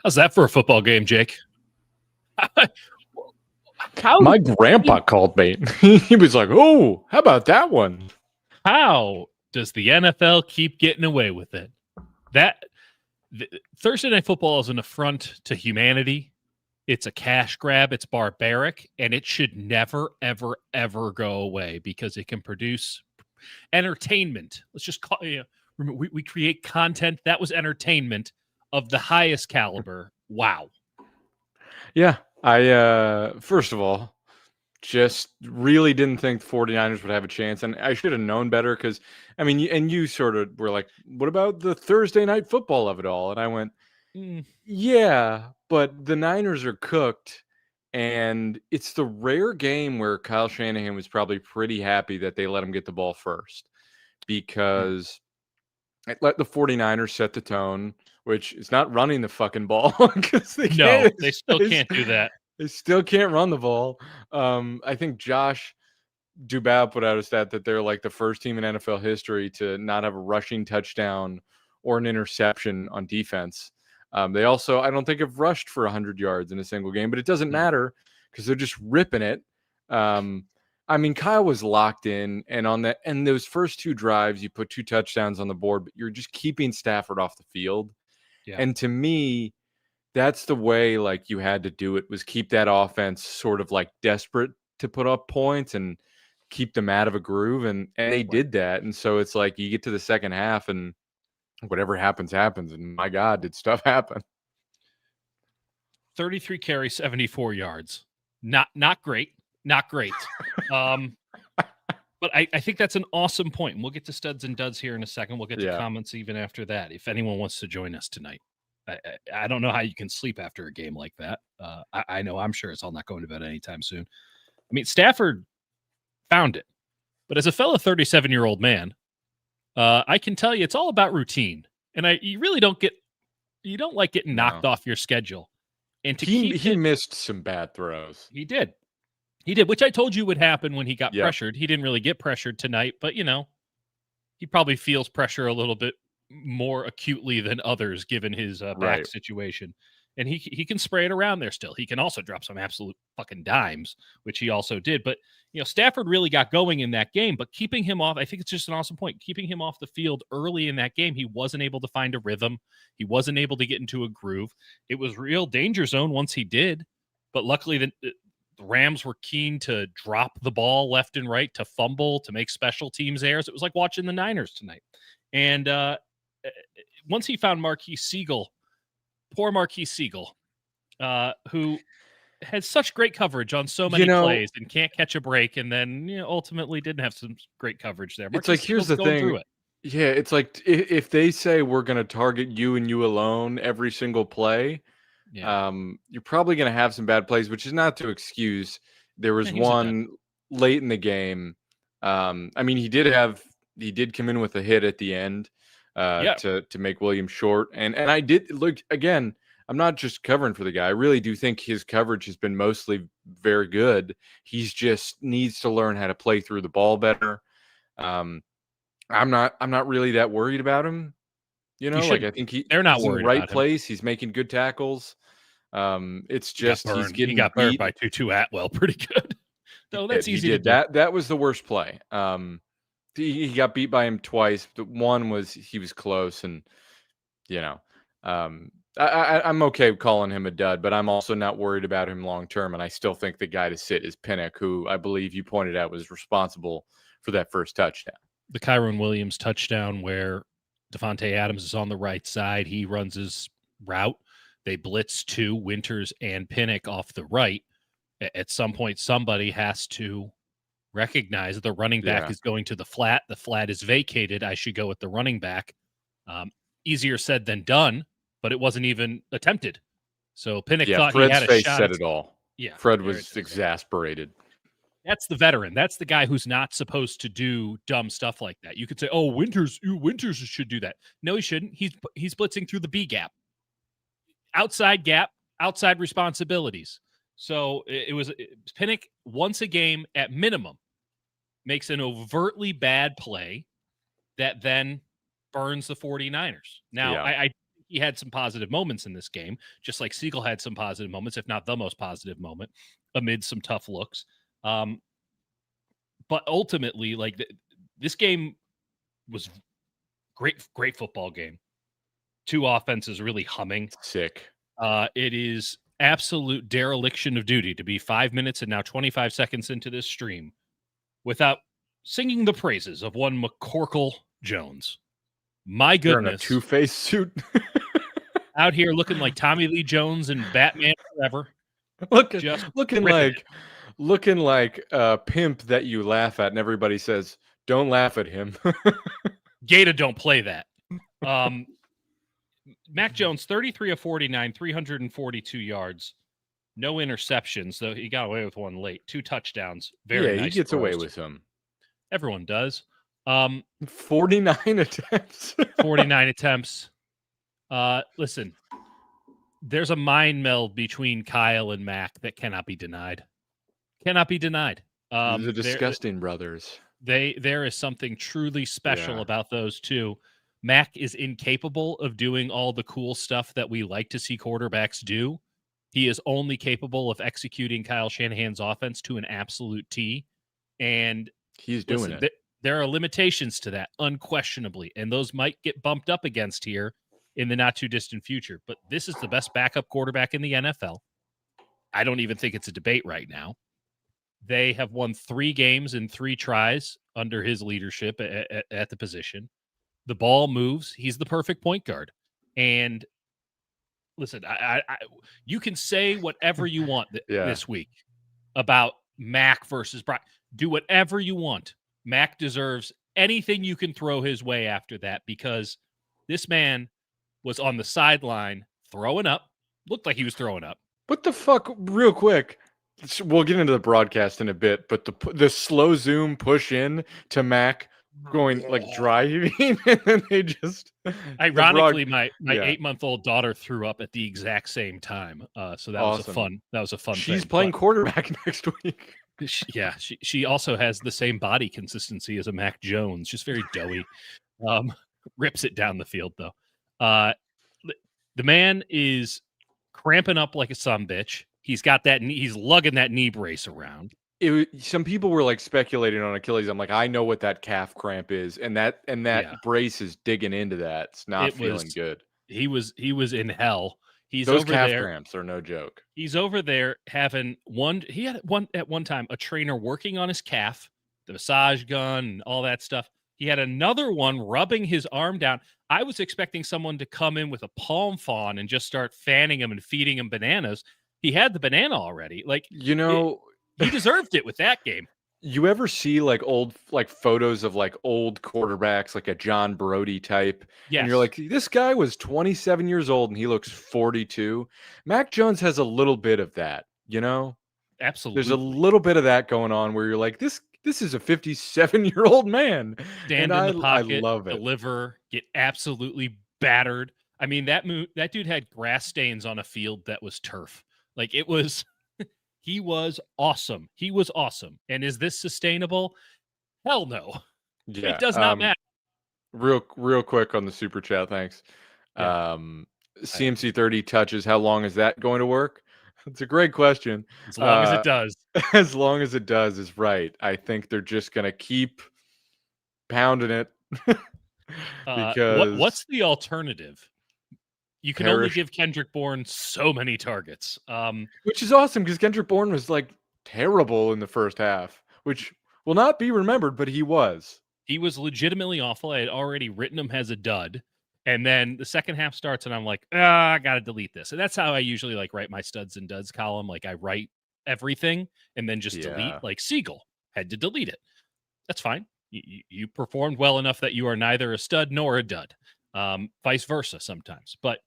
How's that for a football game, Jake? My grandpa called me. He was like, "Oh, how about that one?" How does the NFL keep getting away with it? Thursday Night Football is an affront to humanity. It's a cash grab. It's barbaric, and it should never, ever, ever go away because it can produce entertainment. Let's just call we create content that was entertainment of the highest caliber. Wow. Yeah, I first of all just really didn't think the 49ers would have a chance, and I should have known better because I mean, you sort of were like, "What about the Thursday night football of it all?" And I went, "Yeah, but the Niners are cooked." And it's the rare game where Kyle Shanahan was probably pretty happy that they let him get the ball first because it let the 49ers set the tone, which is not running the fucking ball because they No, they still can't do that. They still can't run the ball. I think Josh Dubow put out a stat that they're like the first team in NFL history to not have a rushing touchdown or an interception on defense. They also, I don't think, have rushed for 100 yards in a single game, but it doesn't matter because they're just ripping it. I mean, Kyle was locked in, and those first two drives, you put 2 touchdowns on the board, but you're just keeping Stafford off the field. Yeah. And to me, that's the way like you had to do it, was keep that offense sort of like desperate to put up points and keep them out of a groove. And they did that. And so it's like you get to the second half and whatever happens, happens. And my God, did stuff happen. 33 carries, 74 yards. Not great. Not great. But I think that's an awesome point. And we'll get to studs and duds here in a second. We'll get to comments even after that. If anyone wants to join us tonight. I don't know how you can sleep after a game like that. I know I'm sure it's all not going to bed anytime soon. I mean, Stafford found it. But as a fellow 37-year-old man, I can tell you it's all about routine. And you really don't like getting knocked off your schedule. And he missed some bad throws. He did, which I told you would happen when he got pressured. He didn't really get pressured tonight, but he probably feels pressure a little bit more acutely than others given his back situation. And he can spray it around there still. He can also drop some absolute fucking dimes, which he also did. But, Stafford really got going in that game. But keeping him off, I think it's just an awesome point. Keeping him off the field early in that game, he wasn't able to find a rhythm. He wasn't able to get into a groove. It was real danger zone once he did. But luckily, the Rams were keen to drop the ball left and right, to fumble, to make special teams errors. It was like watching the Niners tonight. And once he found Marquise Siegel, poor Marquise Siegel, who has such great coverage on so many plays and can't catch a break, and then ultimately didn't have some great coverage there. It's like, here's the thing. Yeah, it's like if they say we're going to target you and you alone every single play, you're probably going to have some bad plays, which is not to excuse. There was one late in the game. I mean, he did come in with a hit at the end to make Williams short. And I did look again. I'm not just covering for the guy. I really do think his coverage has been mostly very good. He's just needs to learn how to play through the ball better. I'm not really that worried about him. I think they're not he's worried in the right about place. He's making good tackles. It's just he got burned by Tutu Atwell pretty good. Though that's easy to do. That was the worst play. He got beat by him twice. The one was he was close, and I'm okay calling him a dud, but I'm also not worried about him long term. And I still think the guy to sit is Pinnock, who I believe you pointed out was responsible for that first touchdown. The Kyron Williams touchdown where Devontae Adams is on the right side. He runs his route. They blitz 2, Winters and Pinnock off the right. At some point, somebody has to recognize the running back is going to the flat. The flat is vacated. I should go with the running back. Easier said than done, but it wasn't even attempted. So Pinnock thought Fred's he had a face shot. Said it all. Yeah, Fred was exasperated. That's the veteran. That's the guy who's not supposed to do dumb stuff like that. You could say, "Oh, Winters should do that." No, he shouldn't. He's blitzing through the B gap, outside responsibilities. So it was Pinnock once a game at minimum makes an overtly bad play that then burns the 49ers. Now, I he had some positive moments in this game, just like Siegel had some positive moments, if not the most positive moment, amid some tough looks. But ultimately, like this game was great football game. Two offenses really humming. Sick. It is absolute dereliction of duty to be 5 minutes and now 25 seconds into this stream without singing the praises of one McCorkle Jones. My goodness. Wearing a Two-Face suit. Out here looking like Tommy Lee Jones and Batman Forever. Looking like a pimp that you laugh at and everybody says, don't laugh at him. Gata don't play that. Mac Jones, 33 of 49, 342 yards. No interceptions, though he got away with one late. 2 touchdowns. Very nice. He gets away with some. Everyone does. 49 attempts. 49 attempts. Listen, there's a mind meld between Kyle and Mac that cannot be denied. Cannot be denied. The disgusting brothers. There is something truly special about those two. Mac is incapable of doing all the cool stuff that we like to see quarterbacks do. He is only capable of executing Kyle Shanahan's offense to an absolute T. And he's doing it. There are limitations to that, unquestionably. And those might get bumped up against here in the not too distant future. But this is the best backup quarterback in the NFL. I don't even think it's a debate right now. They have won 3 games in 3 tries under his leadership at the position. The ball moves. He's the perfect point guard. And listen, you can say whatever you want this week about Mac versus Brock. Do whatever you want. Mac deserves anything you can throw his way after that, because this man was on the sideline throwing up. Looked like he was throwing up. What the fuck? Real quick. We'll get into the broadcast in a bit, but the slow zoom push in to Mac going like driving, and then they just ironically my 8-month-old daughter threw up at the exact same time. So that awesome. was a fun She's thing. playing quarterback next week. She also has the same body consistency as a Mac Jones, just very doughy. Rips it down the field though. The man is cramping up like a sumbitch. He's got that. He's lugging that knee brace around. Some people were like speculating on Achilles. I'm like, I know what that calf cramp is, and that brace is digging into that. It's not feeling good. He was in hell. Those calf cramps are no joke. He's over there having one. He had at one time a trainer working on his calf, the massage gun, and all that stuff. He had another one rubbing his arm down. I was expecting someone to come in with a palm fawn and just start fanning him and feeding him bananas. He had the banana already. Like, he deserved it with that game. You ever see like old photos of like old quarterbacks, like a John Brody type? Yes. And you're like, this guy was 27 years old and he looks 42. Mac Jones has a little bit of that, Absolutely. There's a little bit of that going on where you're like, this is a 57-year-old man. Stand in the pocket, I love it. Deliver, get absolutely battered. I mean, that dude had grass stains on a field that was turf. Like, it was, he was awesome. He was awesome. And is this sustainable? Hell no. Yeah, it does not matter. Real quick on the super chat, thanks. Yeah. CMC 30 touches. How long is that going to work? It's a great question. As long as it does. As long as it does is right. I think they're just going to keep pounding it. Because what's the alternative? You can only give Kendrick Bourne so many targets. Which is awesome because Kendrick Bourne was like terrible in the first half, which will not be remembered, but he was. He was legitimately awful. I had already written him as a dud. And then the second half starts and I'm like, I got to delete this. And that's how I usually like write my studs and duds column. Like I write everything and then just delete. Like Siegel had to delete it. That's fine. You performed well enough that you are neither a stud nor a dud. Vice versa sometimes. But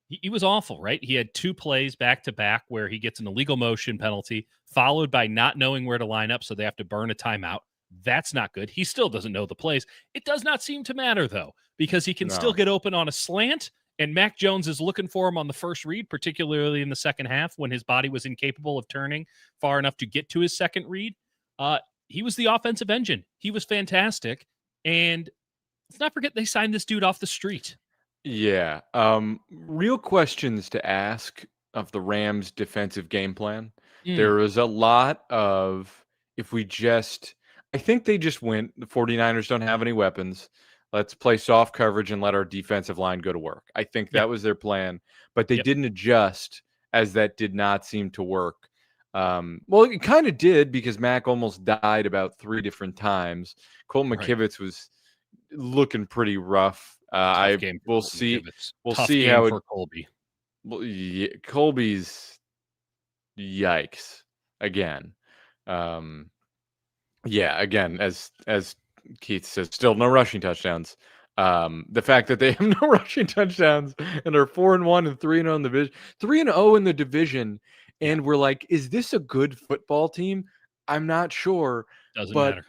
he was awful, right? He had 2 plays back to back where he gets an illegal motion penalty followed by not knowing where to line up. So they have to burn a timeout. That's not good. He still doesn't know the plays. It does not seem to matter, though, because he can still get open on a slant, and Mac Jones is looking for him on the first read, particularly in the second half when his body was incapable of turning far enough to get to his second read. He was the offensive engine. He was fantastic. And let's not forget they signed this dude off the street. Yeah. Real questions to ask of the Rams' defensive game plan. Mm, There was a lot of if we just I think they just went, the 49ers don't have any weapons. Let's play soft coverage and let our defensive line go to work. I think yeah. that was their plan, but they Yep. didn't adjust as that did not seem to work. Well, it kind of did because Mac almost died about 3 different times. Colt Right. McKivitz was looking pretty rough. Tough I game for we'll Colton see. McKivitz. We'll Tough see game how it. for Colby. Well, Colby's yikes again. Um, yeah, again, as Keith says, still no rushing touchdowns. The fact that they have no rushing touchdowns and are 4-1 and 3-0 in the division, 3-0 in the division, Yeah. and we're like, is this a good football team? I'm not sure, Doesn't but matter.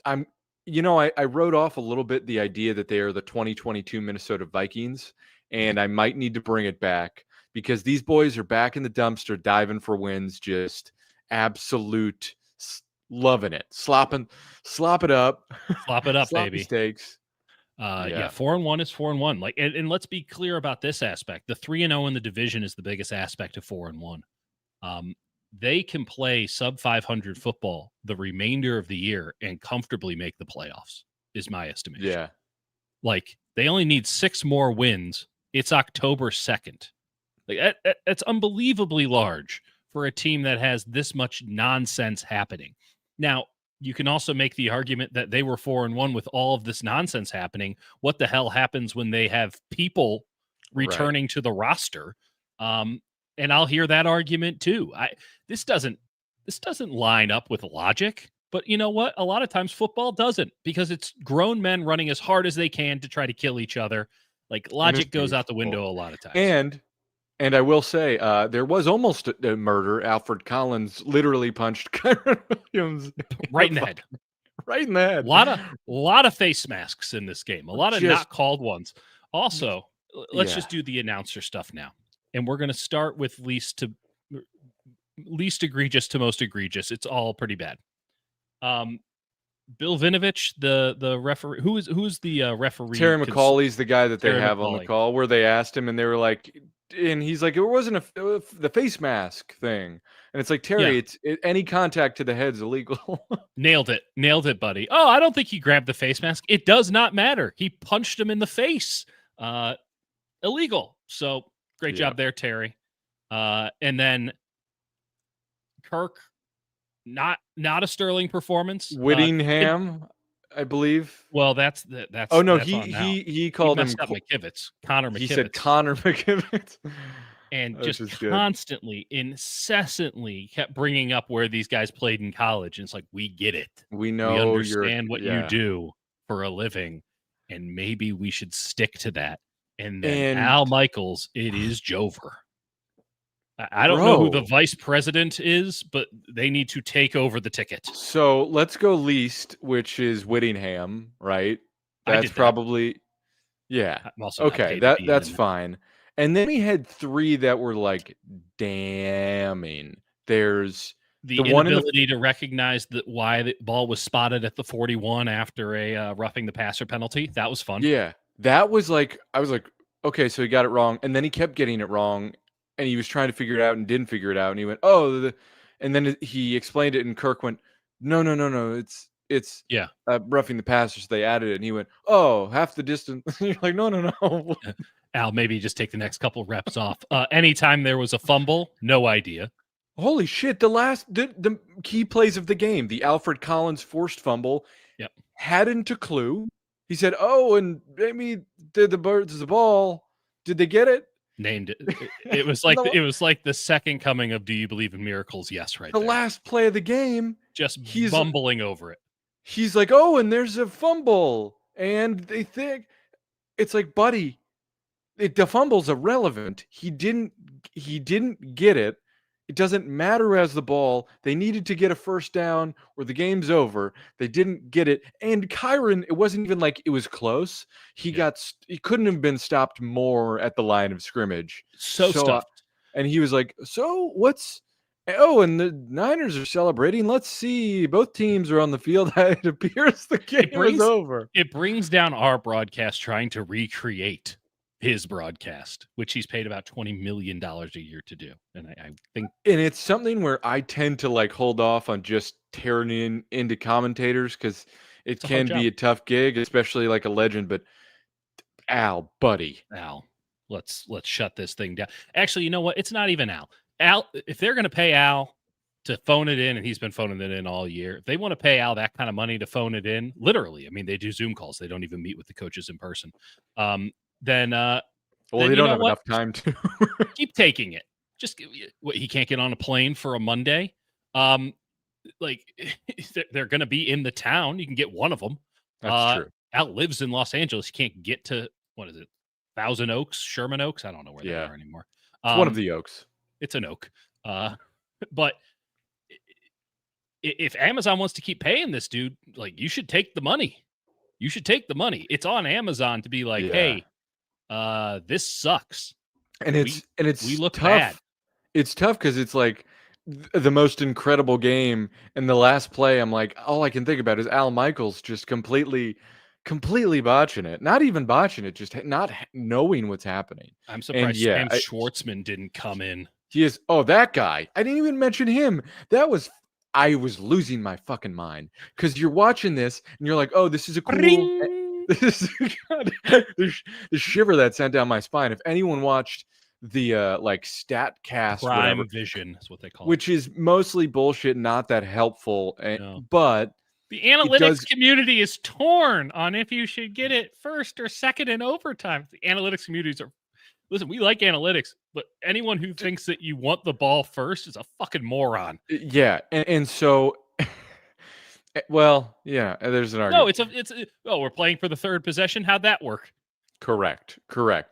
I'm I wrote off a little bit the idea that they are the 2022 Minnesota Vikings, and I might need to bring it back because these boys are back in the dumpster diving for wins, just absolute loving it. Slop it up. Slop it up, Sloppy baby. steaks. Yeah, Yeah. 4-1 is 4-1. Like, and let's be clear about this aspect. The 3-0 in the division is the biggest aspect of 4-1. They can play sub 500 football the remainder of the year and comfortably make the playoffs, is my estimation. Yeah. Like, they only need 6 more wins. It's October 2nd. Like, that's unbelievably large for a team that has this much nonsense happening. Now, you can also make the argument that they were 4-1 with all of this nonsense happening. What the hell happens when they have people returning to the roster? And I'll hear that argument too. This doesn't line up with logic, but you know what? A lot of times football doesn't, because it's grown men running as hard as they can to try to kill each other. Like, logic goes out the window a lot of times. And I will say, there was almost a murder. Alfred Collins literally punched Kyron Williams Right in the head. Right in the head. A lot of face masks in this game. A lot of not called ones. Also, let's just do the announcer stuff now. And we're going to start with least egregious to most egregious. It's all pretty bad. Bill Vinovich, the referee, who's the referee? Terry McCauley's the guy that they have McCauley. on the call, where they asked him and they were like, and he's like, it wasn't the face mask thing. And it's like, Terry, any contact to the head's illegal. Nailed it, buddy. Oh, I don't think he grabbed the face mask. It does not matter. He punched him in the face. Illegal. So great job there, Terry. And then Kirk, not a sterling performance. Whittingham, I believe. Well, that's. Oh no, that's he called him McKivitz. Connor McKivitz. He said Connor McKivitz. And just constantly, incessantly kept bringing up where these guys played in college. And it's like, we get it. We know we understand what you do for a living, and maybe we should stick to that. And then Al Michaels, it is Jover. I don't know who the vice president is, but they need to take over the ticket. So let's go least, which is Whittingham, right? That's probably okay. That's fine. And then we had 3 that were like damning. There's the inability to recognize why the ball was spotted at the 41 after a roughing the passer penalty. That was fun. Yeah, that was like, I was like, okay, so he got it wrong, and then he kept getting it wrong, and he was trying to figure it out and didn't figure it out, and he went, and then he explained it, and Kirk went, no, it's roughing the passer, so they added it, and he went, oh, half the distance. You're like, no. Al, maybe just take the next couple reps off. Anytime there was a fumble, no idea. Holy shit! The key plays of the game, the Alfred Collins forced fumble, hadn't a clue. He said, "Oh, and maybe did the birds the ball? Did they get it?" Named it. It was like it was like the second coming of "Do you believe in miracles?" Yes, right. The last play of the game, he's bumbling over it. He's like, "Oh, and there's a fumble," and they think it's like, buddy, the fumble's irrelevant. He didn't get it. It doesn't matter as the ball. They needed to get a first down or the game's over. They didn't get it. And Kyron, it wasn't even like it was close. He couldn't have been stopped more at the line of scrimmage. So stuffed. And he was like, so what's, oh, and the Niners are celebrating. Let's see. Both teams are on the field. It appears the game is over. It brings down our broadcast trying to recreate his broadcast, which he's paid about $20 million a year to do. And I think, and it's something where I tend to like hold off on just tearing into commentators because it it's a hard can job. be a tough gig, especially like a legend. But Al, buddy, Al, let's shut this thing down. Actually, you know what? It's not even Al. Al, if they're going to pay Al to phone it in, and he's been phoning it in all year, if they want to pay Al that kind of money to phone it in, literally, I mean, they do Zoom calls. They don't even meet with the coaches in person. Then well, they you don't know have what? enough time to Keep taking it. Just what, he can't get on a plane for a Monday. Like they're going to be in the town. You can get one of them. That's true. Al lives in Los Angeles. You can't get to, what is it, Thousand Oaks, Sherman Oaks? I don't know where they are anymore. It's one of the Oaks. It's an oak. But if Amazon wants to keep paying this dude, like, you should take the money. You should take the money. It's on Amazon to be like, hey, this sucks. And it's we look tough. bad. It's tough because it's like the most incredible game. And the last play, I'm like, all I can think about is Al Michaels just completely botching it. Not even botching it, just not knowing what's happening. I'm surprised Sam Schwartzman didn't come in. He is. Oh, that guy. I didn't even mention him. I was losing my fucking mind because you're watching this and you're like, oh, this is a cool. This is the shiver that sent down my spine. If anyone watched the like StatCast, Prime whatever, Vision is what they call it, which is mostly bullshit, not that helpful. But the analytics community is torn on if you should get it first or second in overtime. The analytics communities are. Listen, we like analytics, but anyone who thinks that you want the ball first is a fucking moron. Yeah, and so, well, yeah, there's an argument. No, we're playing for the third possession. How'd that work? Correct.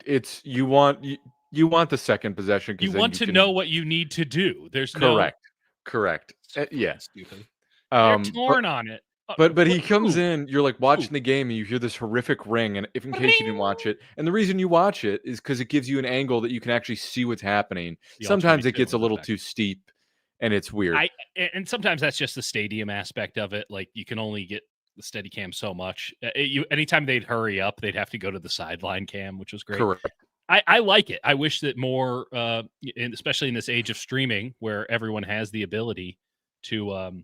It's you want the second possession. You want to know what you need to do. There's correct. Yeah, stupid. They're torn on it. But he comes in, you're like watching the game and you hear this horrific ring, and if in case you didn't watch it, and the reason you watch it is because it gives you an angle that you can actually see what's happening. Sometimes it gets a little too steep and it's weird. And sometimes that's just the stadium aspect of it. Like, you can only get the steady cam so much. Anytime they'd hurry up, they'd have to go to the sideline cam, which was great. Correct. I like it. I wish that more, especially in this age of streaming where everyone has the ability to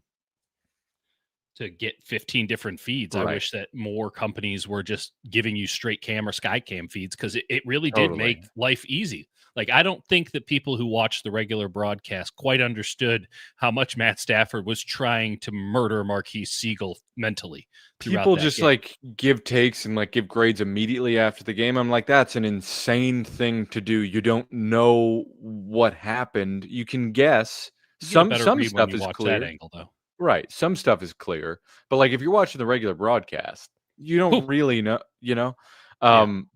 get 15 different feeds. Right. I wish that more companies were just giving you straight cam or sky cam feeds, because it really did make life easy. Like, I don't think that people who watched the regular broadcast quite understood how much Matt Stafford was trying to murder Marquise Siegel mentally. People just like give takes and like give grades immediately after the game. I'm like, that's an insane thing to do. You don't know what happened. You can guess. Some stuff is clear. That angle, though. Right. Some stuff is clear, but like if you're watching the regular broadcast, you don't really know,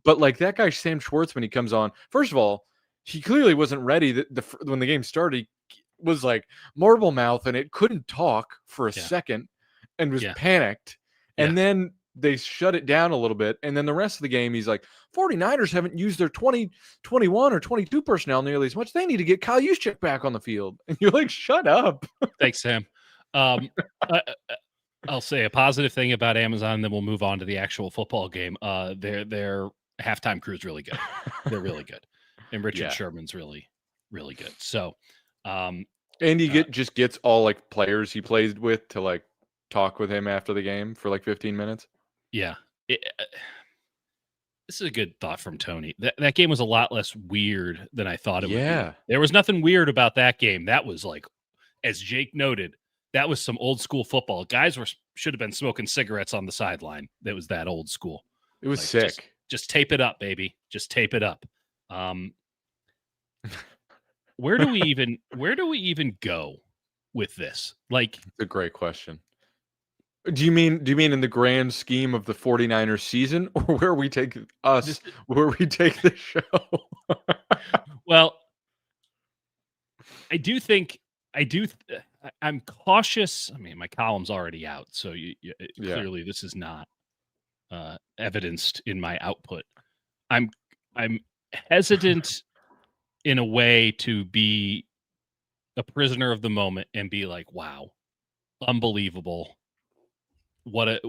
but like that guy, Sam Schwartzman, he comes on. First of all, he clearly wasn't ready. When the game started, he was like marble mouth and it couldn't talk for a second and was panicked. And then they shut it down a little bit. And then the rest of the game, he's like, 49ers haven't used their 20, 21 or 22 personnel nearly as much. They need to get Kyle Juszczyk back on the field. And you're like, shut up. Thanks, Sam. I'll say a positive thing about Amazon, then we'll move on to the actual football game. Their halftime crew is really good. They're really good, and Richard Sherman's really, really good. So, and he just gets all like players he plays with to like talk with him after the game for like 15 minutes. Yeah, this is a good thought from Tony. That game was a lot less weird than I thought it would be. There was nothing weird about that game. That was like, as Jake noted, that was some old school football. Guys should have been smoking cigarettes on the sideline. That was that old school. It was like, sick. Just tape it up, baby. Just tape it up. Where do we even go with this? Like, it's a great question. Do you mean in the grand scheme of the 49ers season, or where we take the show? Well, I'm cautious. I mean, my column's already out, so clearly this is not evidenced in my output. I'm hesitant in a way to be a prisoner of the moment and be like, wow, unbelievable. What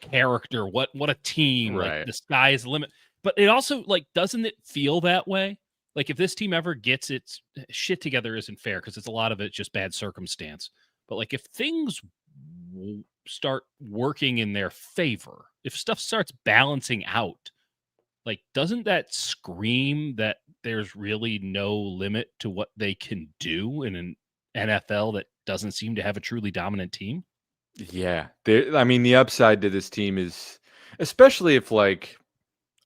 character, what a team, right. Like, the sky's the limit. But it also, like, doesn't it feel that way? Like, if this team ever gets its shit together isn't fair because it's a lot of it just bad circumstance. But, like, if things start working in their favor, if stuff starts balancing out, like, doesn't that scream that there's really no limit to what they can do in an NFL that doesn't seem to have a truly dominant team? Yeah. I mean, the upside to this team is, especially if, like,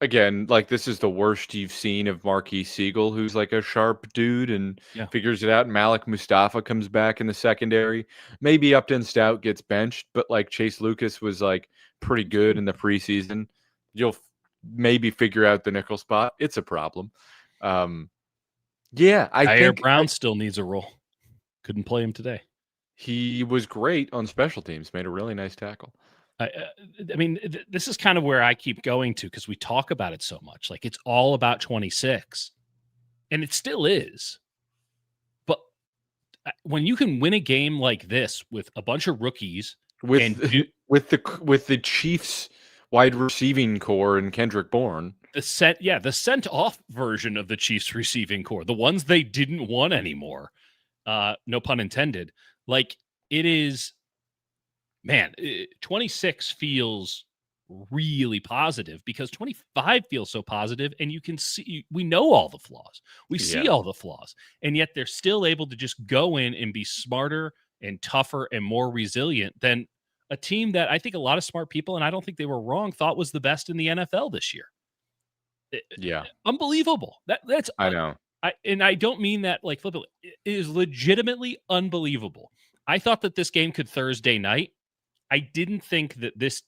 again, like, this is the worst you've seen of Marquis Siegel, who's like a sharp dude and Yeah. figures it out. And Malik Mustafa comes back in the secondary. Maybe Upton Stout gets benched, but like Chase Lucas was like pretty good in the preseason. You'll maybe figure out the nickel spot. It's a problem. Yeah, I Jair think Brown still needs a role. Couldn't play him today. he was great on special teams, made a really nice tackle. I mean, this is kind of where I keep going to because we talk about it so much. Like, it's all about 26, and it still is. But when you can win a game like this with a bunch of rookies With and with the Chiefs wide receiving core and Kendrick Bourne. the sent off version of the Chiefs receiving core, the ones they didn't want anymore. No pun intended. Like, it is, man, 26 feels really positive because 25 feels so positive, and you can see, we know all the flaws. We see all the flaws, and yet they're still able to just go in and be smarter and tougher and more resilient than a team that I think a lot of smart people, and I don't think they were wrong, thought was the best in the NFL this year. Yeah, Unbelievable. That's I know. I don't mean that like flippantly. It is legitimately unbelievable. I thought that this game could Thursday night. I didn't think that this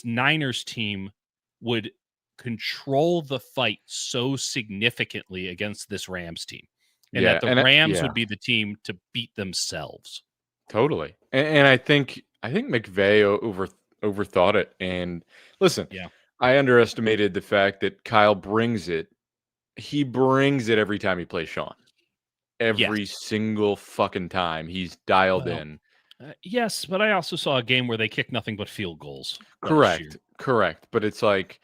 Niners team would control the fight so significantly against this Rams team, and Yeah, that the and Rams yeah, would be the team to beat themselves. totally. And I think McVay overthought it. And listen, Yeah. I underestimated the fact that Kyle brings it. He brings it every time he plays Sean. Yes. Every single fucking time he's dialed Well, in. yes, but I also saw a game where they kicked nothing but field goals last year. Correct. But it's like,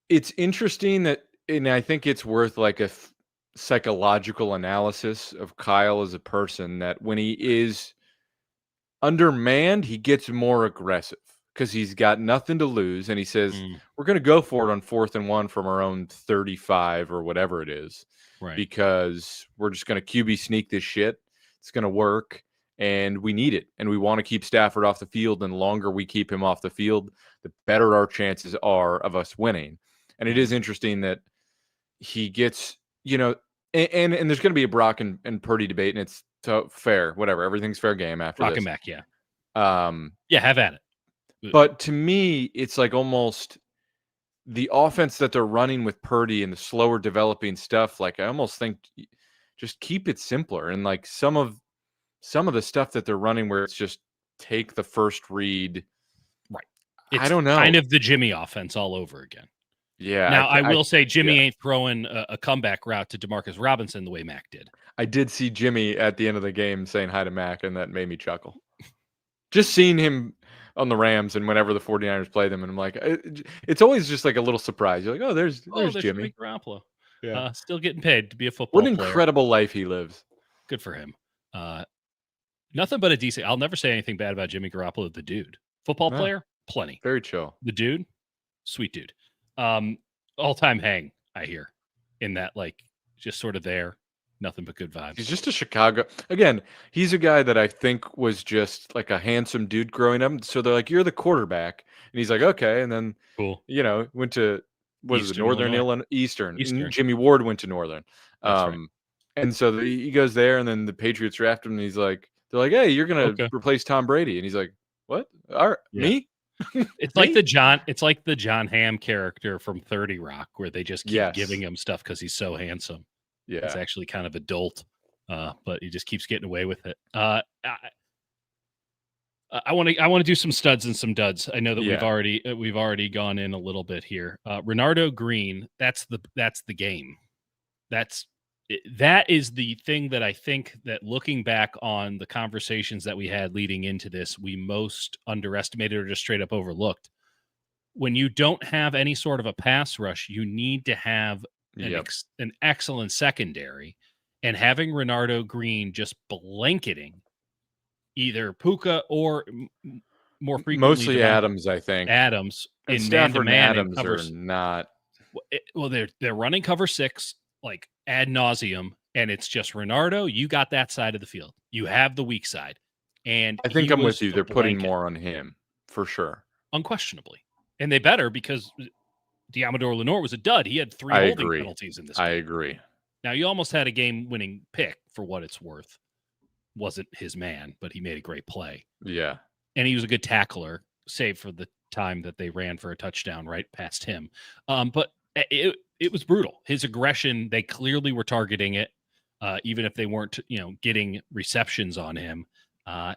it's interesting that, and I think it's worth like a psychological analysis of Kyle as a person, that when he is undermanned, he gets more aggressive because he's got nothing to lose. And he says, Mm, we're going to go for it on 4th and 1 from our own 35 or whatever it is, right. because we're just going to QB sneak this shit. It's going to work. And we need it. And we want to keep Stafford off the field. And the longer we keep him off the field, the better our chances are of us winning. And it is interesting that he gets, and there's going to be a Brock and Purdy debate, and it's fair, whatever. Everything's fair game after Rock this. and Mac, yeah. Um, Yeah, have at it. but to me, it's like almost the offense that they're running with Purdy and the slower developing stuff. Like, I almost think just keep it simpler. And like some of the stuff that they're running where it's just take the first read. Right. I It's don't know. kind of the Jimmy offense all over again. Yeah. Now, I will say Jimmy ain't throwing a comeback route to Demarcus Robinson the way Mac did. I did see Jimmy at the end of the game saying hi to Mac, and that made me chuckle. Just seeing him on the Rams and whenever the 49ers play them, and I'm like, it's always just like a little surprise. You're like, oh, there's There's Jimmy. Garoppolo. Yeah. Still getting paid to be a What football an player. incredible life he lives. Good for him. Nothing but a decent. I'll never say anything bad about Jimmy Garoppolo, the dude. Football player, plenty. Very chill. The dude, sweet dude. All-time hang, I hear, in that, like, just sort of there. Nothing but good vibes. He's just a Chicago. Again, he's a guy that I think was just like a handsome dude growing up. So they're like, you're the quarterback. And he's like, okay. And then, Cool. went to, Northern Illinois? Eastern. Eastern. Jimmy Ward went to Northern. That's right. And so he goes there, and then the Patriots draft him, and he's like, they're like, hey, you're going to replace Tom Brady. And he's like, what? All right, me? It's like the John Hamm character from 30 Rock, where they just keep giving him stuff because he's so handsome. Yeah, it's actually kind of adult, but he just keeps getting away with it. I want to do some studs and some duds. I know that we've already gone in a little bit here. Renardo Green, that's the game. That is the thing that I think that, looking back on the conversations that we had leading into this, we most underestimated or just straight up overlooked. when you don't have any sort of a pass rush, you need to have an excellent secondary, and having Renardo Green just blanketing either Puka or more frequently mostly Adams, I think. Adams and in Stafford man-to-man and Adams are not. Well, they're running cover 6 like ad nauseum, and it's just Renardo. You got that side of the field. You have the weak side, and I think I'm with you. They're putting more on him for sure, unquestionably, and they better because Diamador Lenore was a dud. He had 3 holding penalties in this game. I agree. Now, you almost had a game-winning pick for what it's worth. Wasn't his man, but he made a great play. Yeah. And he was a good tackler, save for the time that they ran for a touchdown right past him. But it was brutal. His aggression, they clearly were targeting it, even if they weren't, getting receptions on him.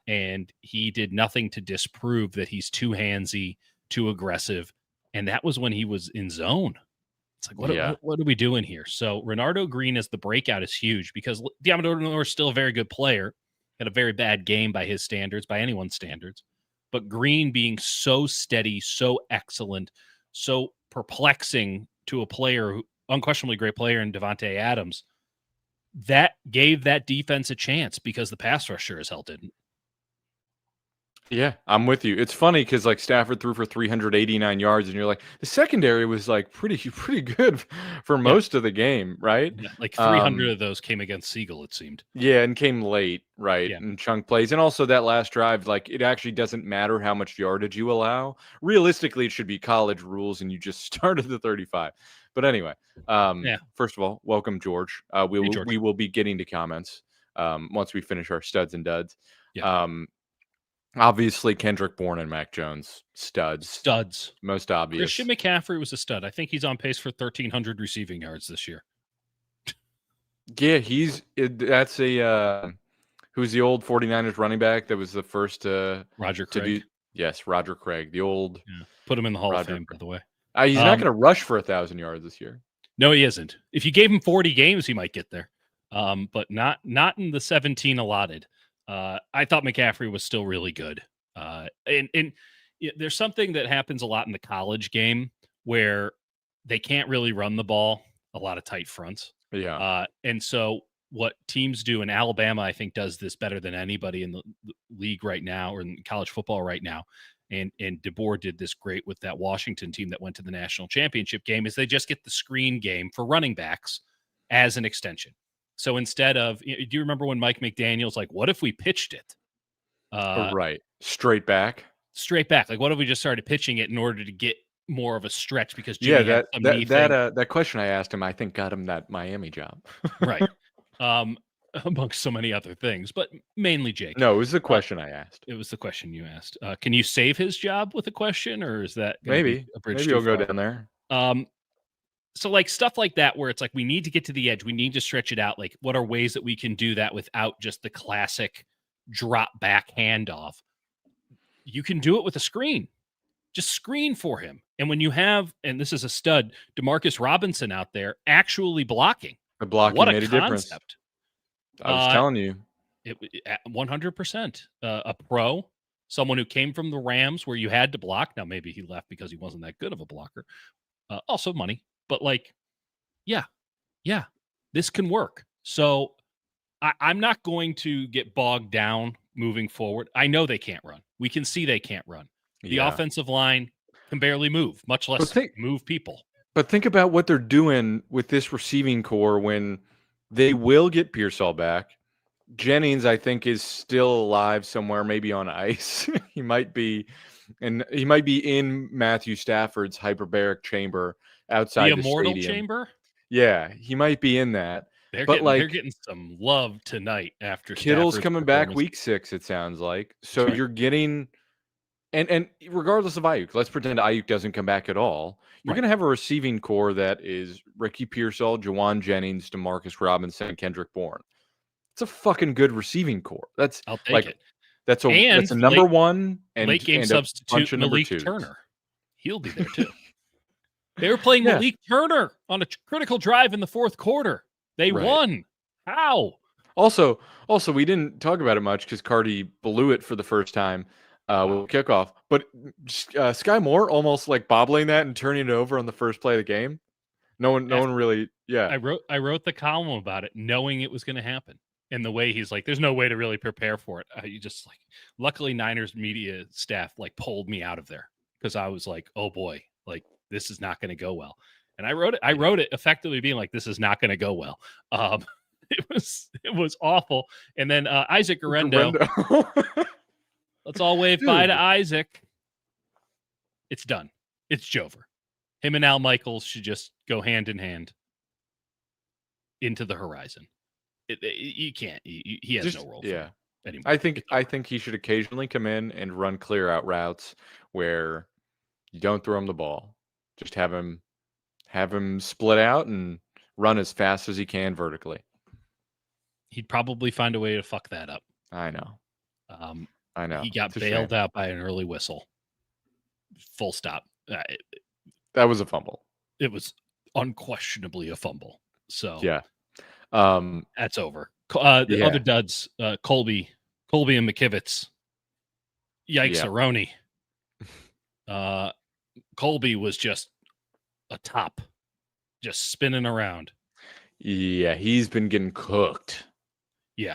And he did nothing to disprove that he's too handsy, too aggressive. And that was when he was in zone. It's like, what are we doing here? So Renardo Green as the breakout is huge because Diamador Lenore is still a very good player. Had a very bad game by his standards, by anyone's standards. But Green being so steady, so excellent, so perplexing to a player, who unquestionably great player in Davante Adams, that gave that defense a chance because the pass rusher as hell didn't. Yeah, I'm with you. It's funny because like Stafford threw for 389 yards, and you're like, the secondary was like pretty good for most of the game, right? Yeah, like 300 of those came against Siegel, it seemed. Yeah, and came late, right? Yeah. And chunk plays, and also that last drive, like it actually doesn't matter how much yardage you allow. Realistically, it should be college rules, and you just start at the 35. But anyway, first of all, welcome George. We will be getting to comments once we finish our studs and duds. Yeah. Obviously, Kendrick Bourne and Mac Jones, studs. Most obvious. Christian McCaffrey was a stud. I think he's on pace for 1,300 receiving yards this year. Yeah, that's a who's the old 49ers running back that was the first Roger Craig. Yes, Roger Craig, the old. Yeah. Put him in the Hall of Fame, by the way. He's not going to rush for 1,000 yards this year. No, he isn't. If you gave him 40 games, he might get there, but not in the 17 allotted. I thought McCaffrey was still really good. And there's something that happens a lot in the college game where they can't really run the ball, a lot of tight fronts. Yeah. And so what teams do, and Alabama, I think, does this better than anybody in the league right now or in college football right now. And DeBoer did this great with that Washington team that went to the national championship game, is they just get the screen game for running backs as an extension. So instead of, do you remember when Mike McDaniel's like, what if we pitched it? Right. Straight back. Like, what if we just started pitching it in order to get more of a stretch? Because that question I asked him, I think got him that Miami job. Right. Amongst so many other things, but mainly Jake. No, it was the question I asked. It was the question you asked. Can you save his job with a question, or is that maybe a bridge? Maybe you'll go down there. So like stuff like that, where it's like, we need to get to the edge. We need to stretch it out. Like, what are ways that we can do that without just the classic drop back handoff? You can do it with a screen. Just screen for him. And when you have, and this is a stud, Demarcus Robinson out there actually blocking. The blocking made a difference. I was telling you. It 100%. A pro, someone who came from the Rams where you had to block. Now, maybe he left because he wasn't that good of a blocker. Also money. But like, yeah, this can work. So I'm not going to get bogged down moving forward. I know they can't run. We can see they can't run. The offensive line can barely move, much less move people. But think about what they're doing with this receiving core when they will get Pearsall back. Jennings, I think, is still alive somewhere, maybe on ice. He might be in Matthew Stafford's hyperbaric chamber outside the immortal stadium. Chamber. Yeah, he might be in that. They're getting some love tonight after Kittle's coming back week 6. It sounds like so. Right. You're getting, and regardless of Ayuk, let's pretend Ayuk doesn't come back at all. You're going to have a receiving core that is Ricky Pearsall, Jawan Jennings, Demarcus Robinson, and Kendrick Bourne. It's a fucking good receiving core. That's I'll take it. That's a number one and late game and substitute Malik Turner. He'll be there too. They were playing Malik Turner on a critical drive in the fourth quarter. They won. How? Also, we didn't talk about it much because Cardi blew it for the first time. with kickoff. But Sky Moore almost like bobbling that and turning it over on the first play of the game. No one really. Yeah, I wrote the column about it, knowing it was going to happen, and the way he's like, "There's no way to really prepare for it." You just like, luckily, Niners media staff like pulled me out of there because I was like, "Oh boy, like this is not going to go well." And I wrote it effectively being like, "This is not going to go well." It was awful. And then Isaac Guerrero. Let's all wave bye to Isaac. It's done. It's Jover. Him and Al Michaels should just go hand in hand into the horizon. You can't. He has no role. Yeah. Anymore. I think he should occasionally come in and run clear out routes where you don't throw him the ball. Just have him split out and run as fast as he can vertically. He'd probably find a way to fuck that up. I know. I know. He got bailed out by an early whistle. Full stop. That was a fumble. It was unquestionably a fumble. So yeah, that's over. The other duds, Colby and McKivitz. Yikes, Aroni. Colby was just a top, just spinning around. Yeah, he's been getting cooked. Yeah,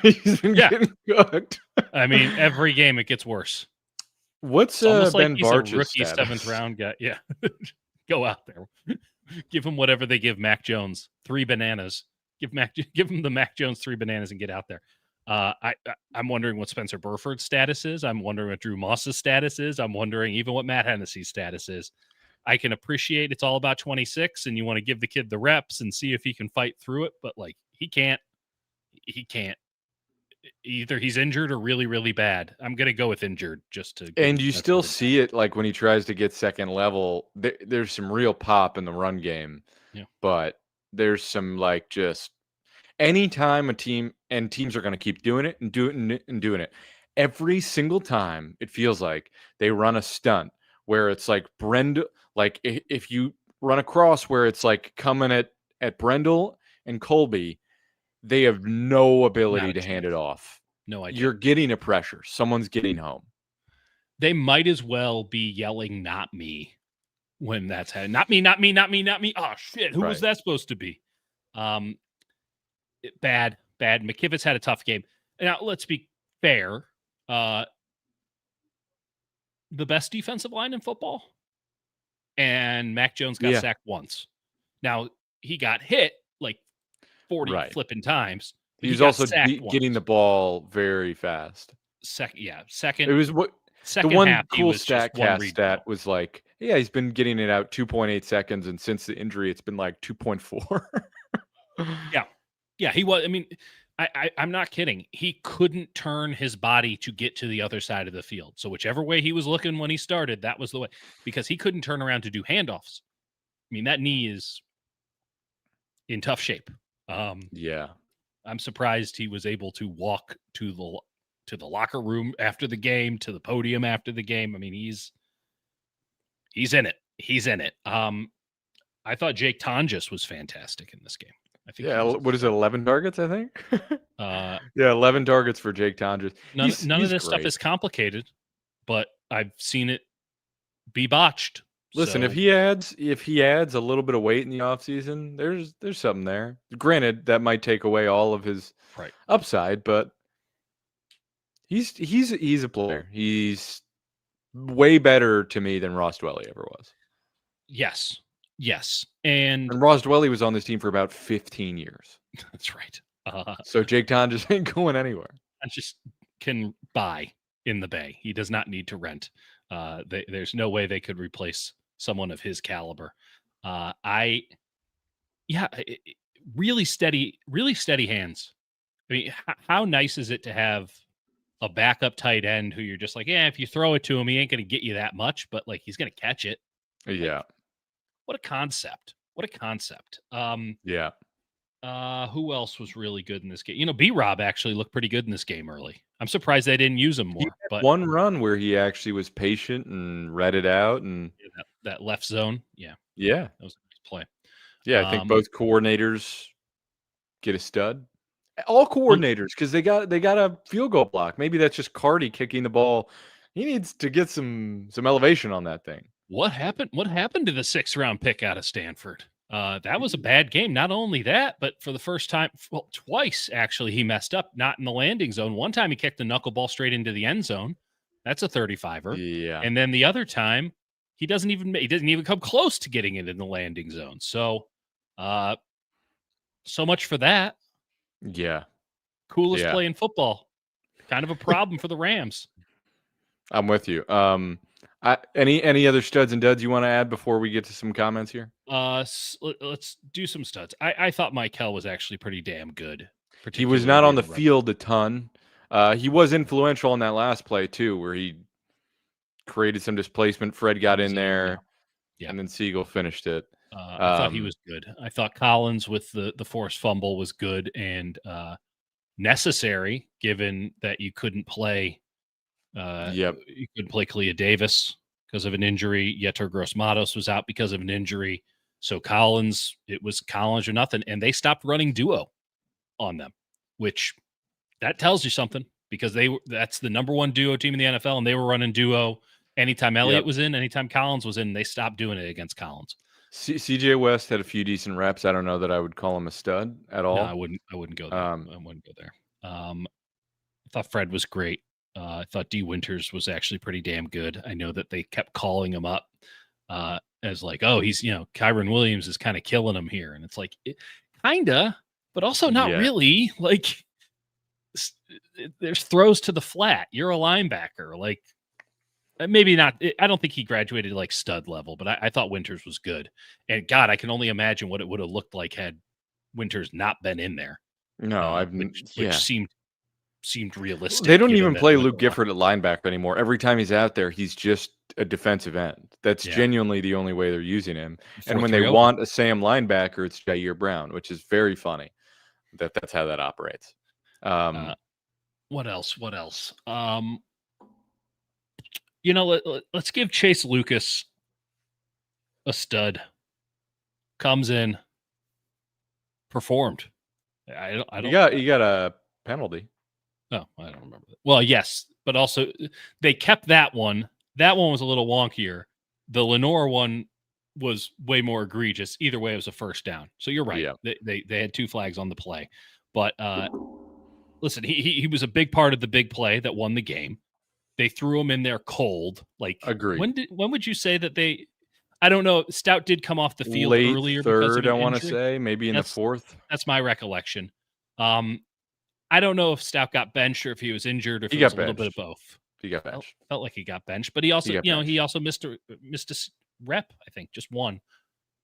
he's been getting cooked. I mean, every game it gets worse. What's almost Ben like he's Bartch's a rookie status? 7th round guy? Yeah, go out there, give him whatever they give Mac Jones, 3 bananas. Give him the Mac Jones 3 bananas and get out there. I'm wondering what Spencer Burford's status is. I'm wondering what Drew Moss's status is. I'm wondering even what Matt Hennessy's status is. I can appreciate it's all about 26 and you want to give the kid the reps and see if he can fight through it, but like he can't. Either he's injured or really, really bad. I'm going to go with injured just to. And you still see it like when he tries to get second level, there's some real pop in the run game. Yeah. But there's some like just anytime teams are going to keep doing it and doing it. Every single time it feels like they run a stunt where it's like like if you run across where it's like coming at Brendel and Colby, they have no ability to hand it off. No idea. You're getting a pressure. Someone's getting home. They might as well be yelling, "Not me," when that's happening. Not me, not me, not me, not me. Oh, shit. Who was that supposed to be? Bad. McKivitz had a tough game. Now, let's be fair. The best defensive line in football. And Mac Jones got sacked once. Now, he got hit like 40 flipping times. He's also getting the ball very fast. Second. It was what second the one half, cool stat was like, he's been getting it out 2.8 seconds, and since the injury, it's been like 2.4. Yeah, he was. I mean, I'm not kidding. He couldn't turn his body to get to the other side of the field. So whichever way he was looking when he started, that was the way, because he couldn't turn around to do handoffs. I mean, that knee is in tough shape. I'm surprised he was able to walk to the locker room after the game, to the podium after the game. I mean, he's in it. He's in it. I thought Jake Tonjes was fantastic in this game. I think. What is it? 11 targets, I think. 11 targets for Jake Tonjes. None of this stuff is complicated, but I've seen it be botched. Listen, if he adds a little bit of weight in the offseason, there's something there. Granted, that might take away all of his upside, but he's a player. He's way better to me than Ross Dwelly ever was. Yes. And Ross Dwelly was on this team for about 15 years. That's right. So Jake Tonjes ain't going anywhere. I just can buy in the Bay. He does not need to rent. There's no way they could replace someone of his caliber. Really steady hands. I mean, how nice is it to have a backup tight end who you're just like, if you throw it to him, he ain't going to get you that much, but like he's going to catch it. Yeah. What a concept. Who else was really good in this game? B-Rob actually looked pretty good in this game early. I'm surprised they didn't use him more. But one run where he actually was patient and read it out, and that left zone. Yeah. That was a nice play. Yeah, I think both coordinators get a stud. All coordinators, because they got a field goal block. Maybe that's just Cardi kicking the ball, He needs to get some elevation on that thing. What happened? What happened to the 6th-round pick out of Stanford? That was a bad game. Not only that, but for the first time, well, twice actually, he messed up. Not in the landing zone. One time he kicked the knuckleball straight into the end zone. That's a 35er. Yeah. And then the other time, he doesn't even come close to getting it in the landing zone. So, so much for that. Yeah. Coolest play in football. Kind of a problem for the Rams. I'm with you. Any other studs and duds you want to add before we get to some comments here? Let's do some studs. I thought Michael was actually pretty damn good. He was not on the field a ton. He was influential in that last play too, where he created some displacement. Fred got in there, and then Siegel finished it. I thought he was good. I thought Collins with the forced fumble was good and necessary, given that you couldn't play. You couldn't play Kalia Davis because of an injury. Yetur Gross-Matos was out because of an injury. So it was Collins or nothing, and they stopped running duo on them, which that tells you something because that's the number one duo team in the NFL, and they were running duo anytime Elliott was in, anytime Collins was in. They stopped doing it against Collins. CJ West had a few decent reps. I don't know that I would call him a stud at all. No, I wouldn't go there. I wouldn't go there. I thought Fred was great. I thought D. Winters was actually pretty damn good. I know that they kept calling him up as like, oh, he's, Kyron Williams is kind of killing him here. And it's like, kinda, but also not really. Like, there's throws to the flat. You're a linebacker. Like, maybe not. I don't think he graduated like stud level, but I thought Winters was good. And God, I can only imagine what it would have looked like had Winters not been in there. No, which seemed realistic. They don't even play Luke Gifford at linebacker anymore. Every time he's out there, he's just a defensive end. That's genuinely the only way they're using him. And when they want a Sam linebacker, it's Jair Brown, which is very funny. That's how that operates. What else? Let's give Chase Lucas a stud. Comes in, performed. I don't. You got a penalty. Oh, I don't remember that. Well, yes, but also they kept that one. That one was a little wonkier. The Lenore one was way more egregious. Either way, it was a first down. So you're right. Yeah. They had 2 flags on the play. But listen, he was a big part of the big play that won the game. They threw him in there cold. Like, agreed. When would you say that they? I don't know. Stout did come off the field late earlier. Third, I want to say maybe in the 4th. That's my recollection. I don't know if Stout got benched or if he was injured or if it was a little bit of both. He got benched. Felt like he got benched, but he also, he also missed a rep. I think just one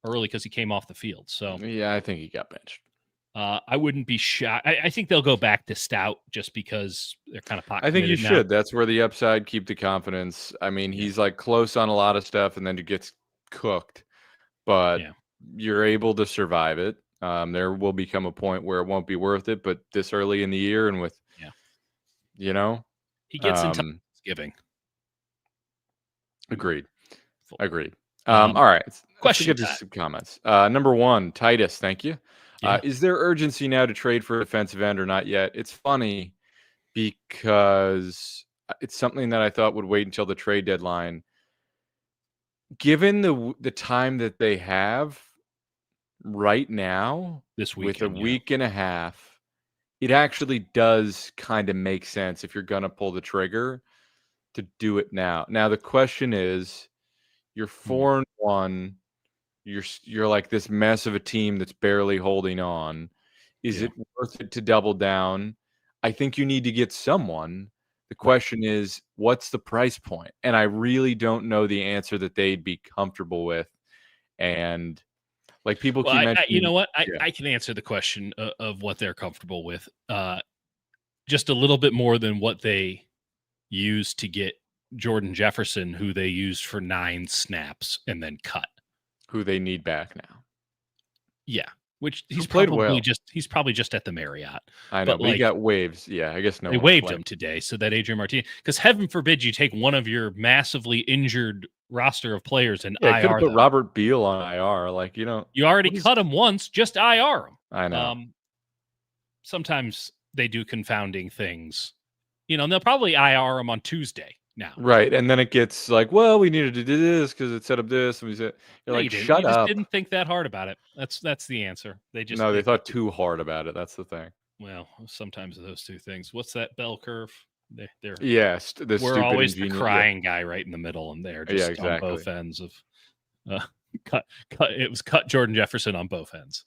early because he came off the field. So yeah, I think he got benched. I wouldn't be shocked. I think they'll go back to Stout just because they're kind of pocket. I think you should. That's where the upside, keep the confidence. I mean, he's like close on a lot of stuff and then he gets cooked, but you're able to survive it. There will become a point where it won't be worth it, but this early in the year and with, he gets into Thanksgiving. Agreed. All right. Let's get to some comments. Number 1, Titus. Thank you. Is there urgency now to trade for a defensive end or not yet? It's funny because it's something that I thought would wait until the trade deadline. Given the time that they have right now, this week with a week and a half, it actually does kind of make sense if you're going to pull the trigger to do it now. Now, the question is, you're 4-1. You're like this mess of a team that's barely holding on. Is it worth it to double down? I think you need to get someone. The question is, what's the price point? And I really don't know the answer that they'd be comfortable with. And like people keep mentioning, you know what? I can answer the question of what they're comfortable with. Just a little bit more than what they used to get Jordan Jefferson, who they used for 9 snaps and then cut. Who they need back now. Yeah. Which he's probably just at the Marriott. I know. But we got waves. Yeah, I guess they waived him today, so that Adrian Martinez, because heaven forbid you take one of your massively injured roster of players and IR. Could have put Robert Beal on IR. Like, you already cut him once, just IR him. I know. Sometimes they do confounding things. And they'll probably IR him on Tuesday now. Right, and then it gets like, well, we needed to do this because it set up this, and we said, you're No, like, you didn't. shut You just up. didn't think that hard about it. That's the answer. No, they thought too hard about it. That's the thing. Well, sometimes those two things. What's that bell curve? They're Yes, the we're stupid always the ingenious. Yeah, crying guy right in the middle, and they're yeah, just on exactly. both ends of uh, cut. It was cut Jordan Jefferson on both ends.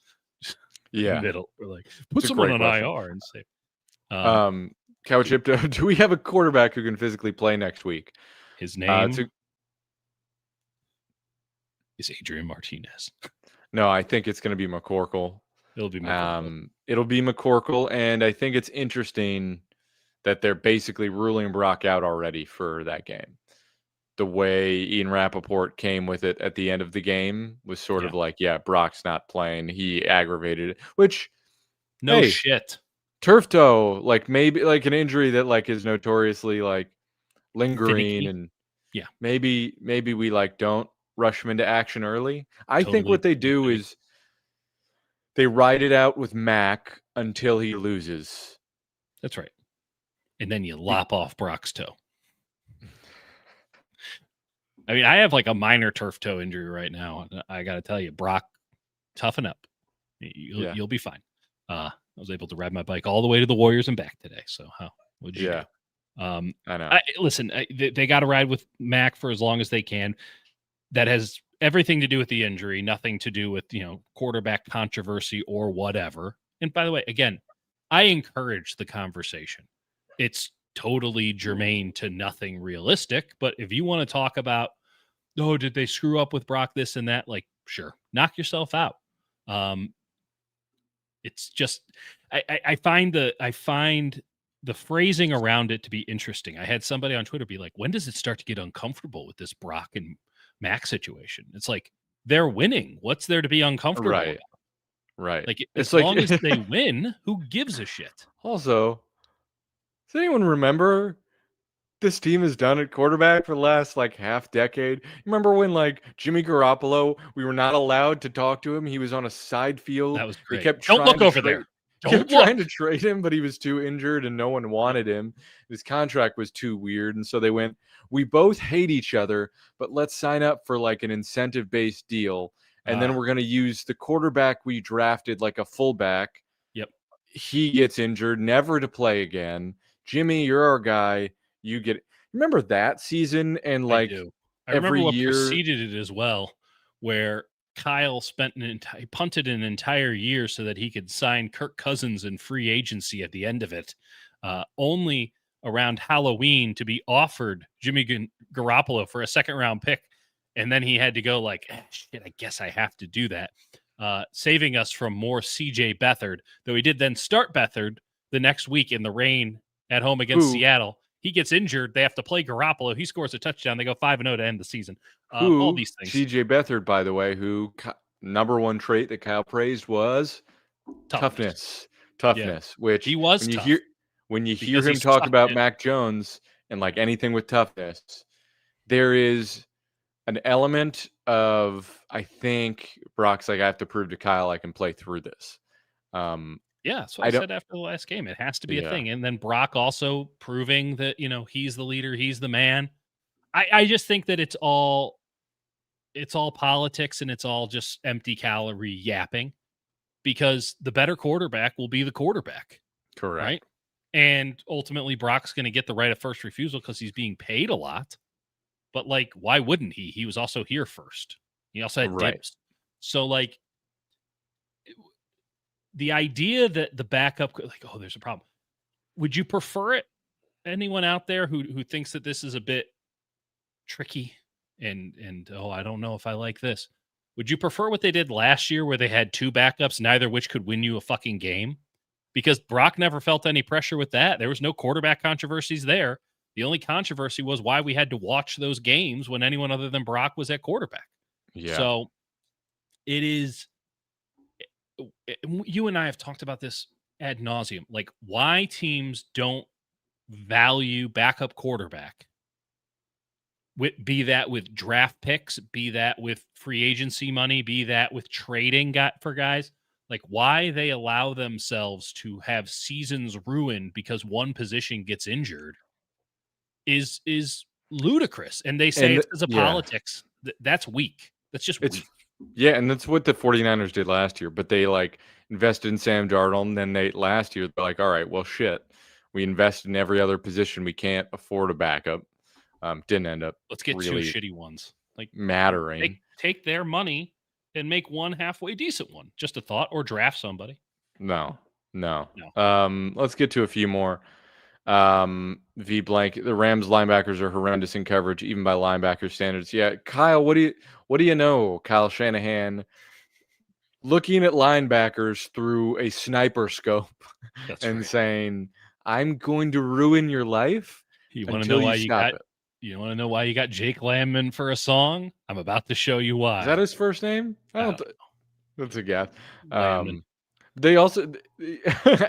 Yeah, Middle. We're like, put it's a someone great on question. IR and say, Couch Chip, do we have a quarterback who can physically play next week? his name To is Adrian Martinez. No, I think it's going to be McCorkle. It'll be McCorkle. It'll be McCorkle, and I think it's interesting that they're basically ruling Brock out already for that game. The way Ian Rappaport came with it at the end of the game was sort of like, yeah, Brock's not playing. He aggravated it, which no shit. Turf toe, like maybe like an injury that like is notoriously like lingering Finicky. and Yeah. maybe we like don't rush him into action early. I think what they do is they ride it out with Mac until he loses. That's right. And then you lop off Brock's toe. I mean, I have like a minor turf toe injury right now. I got to tell you, Brock, toughen up. You'll be fine. I was able to ride my bike all the way to the Warriors and back today. So what'd you do? I know. Listen, they got to ride with Mac for as long as they can. That has everything to do with the injury, nothing to do with, quarterback controversy or whatever. And by the way, again, I encourage the conversation. It's totally germane to nothing realistic. But if you want to talk about, did they screw up with Brock, this and that? Like, sure, knock yourself out. It's just, I find the phrasing around it to be interesting. I had somebody on Twitter be like, when does it start to get uncomfortable with this Brock and Mac situation? It's like, they're winning. What's there to be uncomfortable about? Right. Like, as long as they win, who gives a shit? Also, does anyone remember this team has done at quarterback for the last like half decade? Remember when like Jimmy Garoppolo, we were not allowed to talk to him. He was on a side field. That was great. We kept Don't look over there. Trying to trade him, but he was too injured and no one wanted him. His contract was too weird. And so they went, we both hate each other, but let's sign up for like an incentive-based deal. And then we're going to use the quarterback we drafted like a fullback. Yep. He gets injured, never to play again. Jimmy, you're our guy. You get it. Remember that season? And like I remember what preceded it as well, where Kyle punted an entire year so that he could sign Kirk Cousins in free agency at the end of it, only around Halloween to be offered Jimmy Garoppolo for a second-round pick, and then he had to go like, shit, I guess I have to do that, saving us from more C.J. Beathard, though he did then start Beathard the next week in the rain at home against Seattle. He gets injured. They have to play Garoppolo. He scores a touchdown. They go 5-0 to end the season. All these things. C.J. Beathard, by the way, who number one trait that Kyle praised was toughness. Which he was when you hear him talk about Mac Jones and like anything with toughness, there is an element of, I think Brock's like, I have to prove to Kyle I can play through this. Yeah, that's what I said after the last game. It has to be a thing. And then Brock also proving that, he's the leader, he's the man. I just think that it's all politics and it's all just empty calorie yapping, because the better quarterback will be the quarterback. Correct. Right? And ultimately Brock's going to get the right of first refusal because he's being paid a lot. But like, why wouldn't he? He was also here first. He also had dibs. So like, the idea that the backup, like, there's a problem. Would you prefer it? Anyone out there who thinks that this is a bit tricky and I don't know if I like this. Would you prefer what they did last year where they had two backups, neither which could win you a fucking game? Because Brock never felt any pressure with that. There was no quarterback controversies there. The only controversy was why we had to watch those games when anyone other than Brock was at quarterback. Yeah. So it is. You and I have talked about this ad nauseum, like why teams don't value backup quarterback, be that with draft picks, be that with free agency money, be that with trading for guys, like why they allow themselves to have seasons ruined because one position gets injured is ludicrous. And they say it's because of politics. That's weak. That's just weak. Yeah, and that's what the 49ers did last year. But they like invested in Sam Darnold, and then last year they're like, all right, well, shit, we invested in every other position. We can't afford a backup. Didn't end up. Let's get really two shitty ones. Like mattering. Take their money and make one halfway decent one. Just a thought, or draft somebody. No. Let's get to a few more. V blank. The Rams linebackers are horrendous in coverage, even by linebacker standards. Yeah, Kyle, what do you know? Kyle Shanahan looking at linebackers through a sniper scope and saying, "I'm going to ruin your life." You want to know why you stop it? You want to know why you got Jake Landman for a song? I'm about to show you why. Is that his first name? I don't. That's a guess. Landman. They also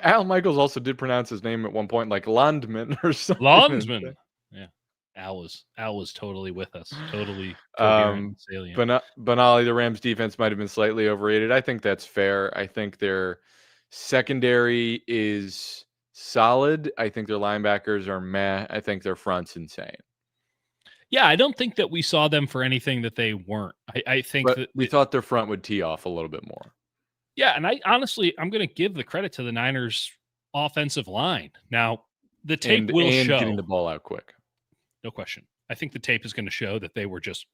Al Michaels also did pronounce his name at one point like Landman or something. Landsman. Yeah. Al was totally with us. Totally coherent and salient. Benali, the Rams defense might have been slightly overrated. I think that's fair. I think their secondary is solid. I think their linebackers are meh. I think their front's insane. Yeah, I don't think that we saw them for anything that they weren't. I think that we thought their front would tee off a little bit more. Yeah, and I'm going to give the credit to the Niners offensive line. Now, the tape will show getting the ball out quick. No question. I think the tape is going to show that they were just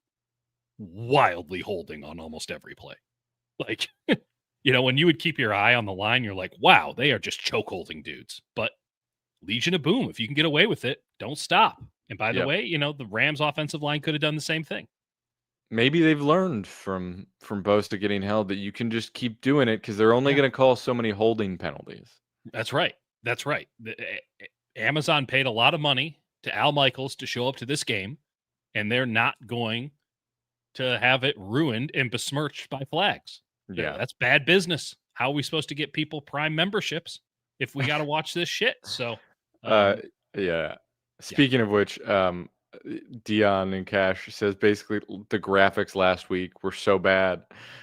wildly holding on almost every play. Like, when you would keep your eye on the line, you're like, wow, they are just choke holding dudes. But Legion of Boom, if you can get away with it, don't stop. And by the way, the Rams offensive line could have done the same thing. Maybe they've learned from Bosa getting held that you can just keep doing it because they're only going to call so many holding penalties. That's right. Amazon paid a lot of money to Al Michaels to show up to this game, and they're not going to have it ruined and besmirched by flags. Yeah. That's bad business. How are we supposed to get people Prime memberships if we got to watch this shit? So, yeah. Speaking of which, Dion and Cash says basically the graphics last week were so bad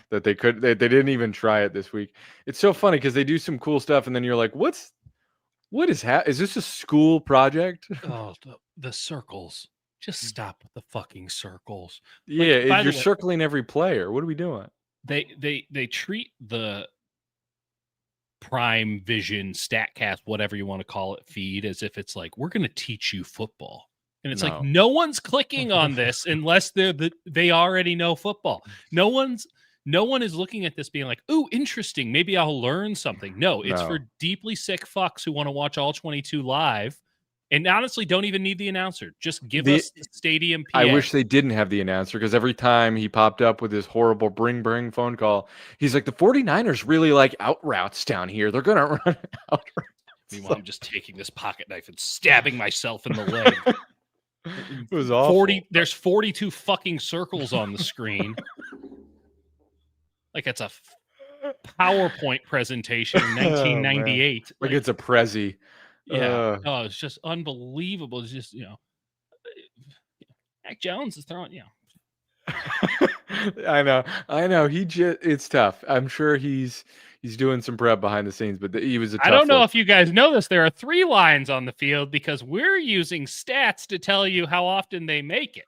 that they didn't even try it this week. It's so funny because they do some cool stuff, and then you're like, what is this a school project? Oh, the circles. Just stop with the fucking circles. Yeah, you're circling every player. What are we doing? They treat the Prime Vision, StatCast, whatever you want to call it, feed as if it's like, we're going to teach you football. And it's like, no one's clicking on this unless they already know football. No one is looking at this being like, ooh, interesting. Maybe I'll learn something. No, it's for deeply sick fucks who want to watch all 22 live. And honestly, don't even need the announcer. Just give us the stadium PA. I wish they didn't have the announcer because every time he popped up with his horrible bring phone call, he's like, the 49ers really like out routes down here. They're going to run out routes. Meanwhile, I'm just taking this pocket knife and stabbing myself in the leg. It was awful. There's 42 fucking circles on the screen. Like it's a PowerPoint presentation in 1998. Like it's a Prezi. Yeah. It's just unbelievable. It's just, Mac Jones is throwing, I know. It's tough. I'm sure he's doing some prep behind the scenes, but he was a tough I don't know if you guys know this. There are 3 lines on the field because we're using stats to tell you how often they make it.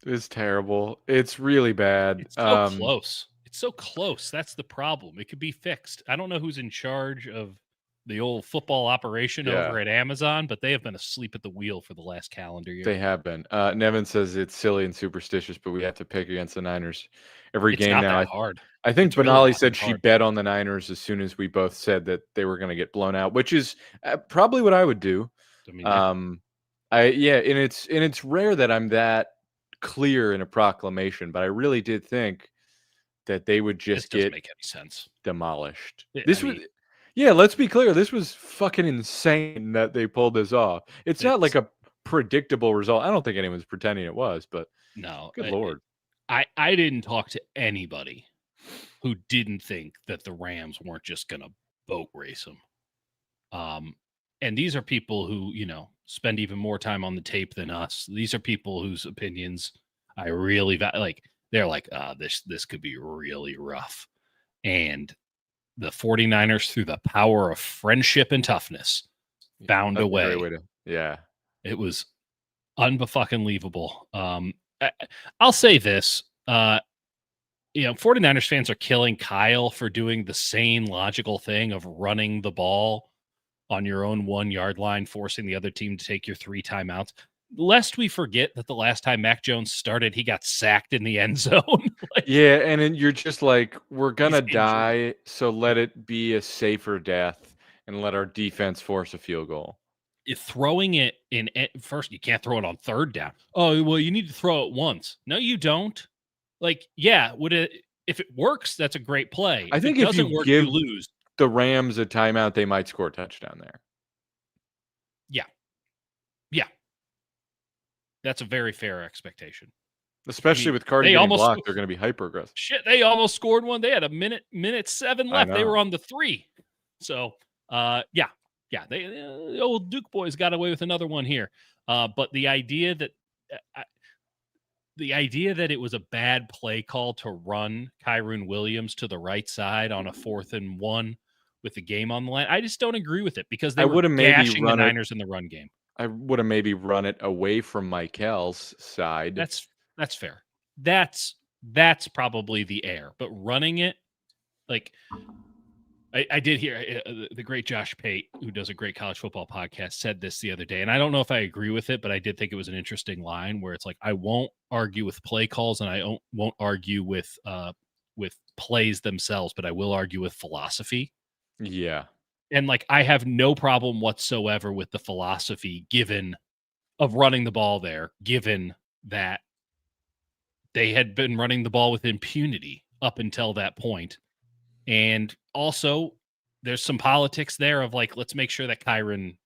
It's terrible. It's really bad. It's so close. It's so close. That's the problem. It could be fixed. I don't know who's in charge of the old football operation over at Amazon, but they have been asleep at the wheel for the last calendar year. They have been. Nevin says it's silly and superstitious, but we have to pick against the Niners every game not now. That hard. I think Benali said she bet on the Niners as soon as we both said that they were going to get blown out, which is probably what I would do. And it's rare that I'm that clear in a proclamation, but I really did think that they would just get make any sense. Demolished. Let's be clear. This was fucking insane that they pulled this off. It's not like a predictable result. I don't think anyone's pretending it was, but no. Good Lord. I didn't talk to anybody who didn't think that the Rams weren't just going to boat race them. And these are people who, spend even more time on the tape than us. These are people whose opinions I really like. They're like, this could be really rough. And the 49ers, through the power of friendship and toughness, found a way. It was Unfucking-lievable. I'll say this. 49ers fans are killing Kyle for doing the sane, logical thing of running the ball on your own 1-yard line, forcing the other team to take your 3 timeouts. Lest we forget that the last time Mac Jones started, he got sacked in the end zone. Yeah, and then you're just like, we're gonna die, so let it be a safer death and let our defense force a field goal. Throwing it in first, you can't throw it on 3rd down. Oh, well, you need to throw it once. No, you don't. If it works, that's a great play. I think if it if doesn't you work, give you lose. the Rams a timeout, they might score a touchdown there. Yeah. Yeah. That's a very fair expectation. Especially with Cardi getting blocked, they're going to be hyper aggressive. Shit, they almost scored one. They had a minute 7 left. They were on the 3. So, yeah. The old Duke boys got away with another one here. But the idea that it was a bad play call to run Kyron Williams to the right side on a 4th and 1 with the game on the line, I just don't agree with it because they were gashing the Niners in the run game. I would have maybe run it away from Michael's side. That's fair. That's probably the air. But running it, like I did hear the great Josh Pate, who does a great college football podcast, said this the other day, and I don't know if I agree with it, but I did think it was an interesting line where it's like, I won't argue with play calls and I won't argue with plays themselves, but I will argue with philosophy. Yeah. And I have no problem whatsoever with the philosophy of running the ball there, given that they had been running the ball with impunity up until that point. And also, there's some politics there of let's make sure that Kyron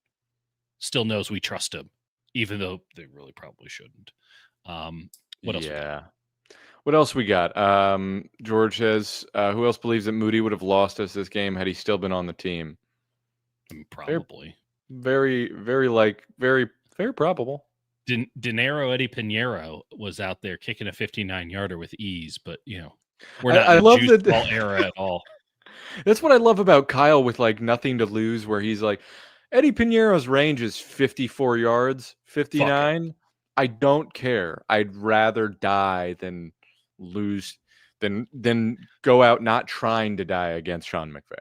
still knows we trust him, even though they really probably shouldn't. What else? Yeah. What else we got? George says, who else believes that Moody would have lost us this game had he still been on the team? Probably. Very, very very probable. Dinero Eddie Pinheiro was out there kicking a 59-yarder with ease, but we're not in the juice ball era at all. That's what I love about Kyle with nothing to lose, where he's like, Eddie Pinheiro's range is 54 yards, 59. I don't care. I'd rather die than lose than go out not trying to die against Sean McVay.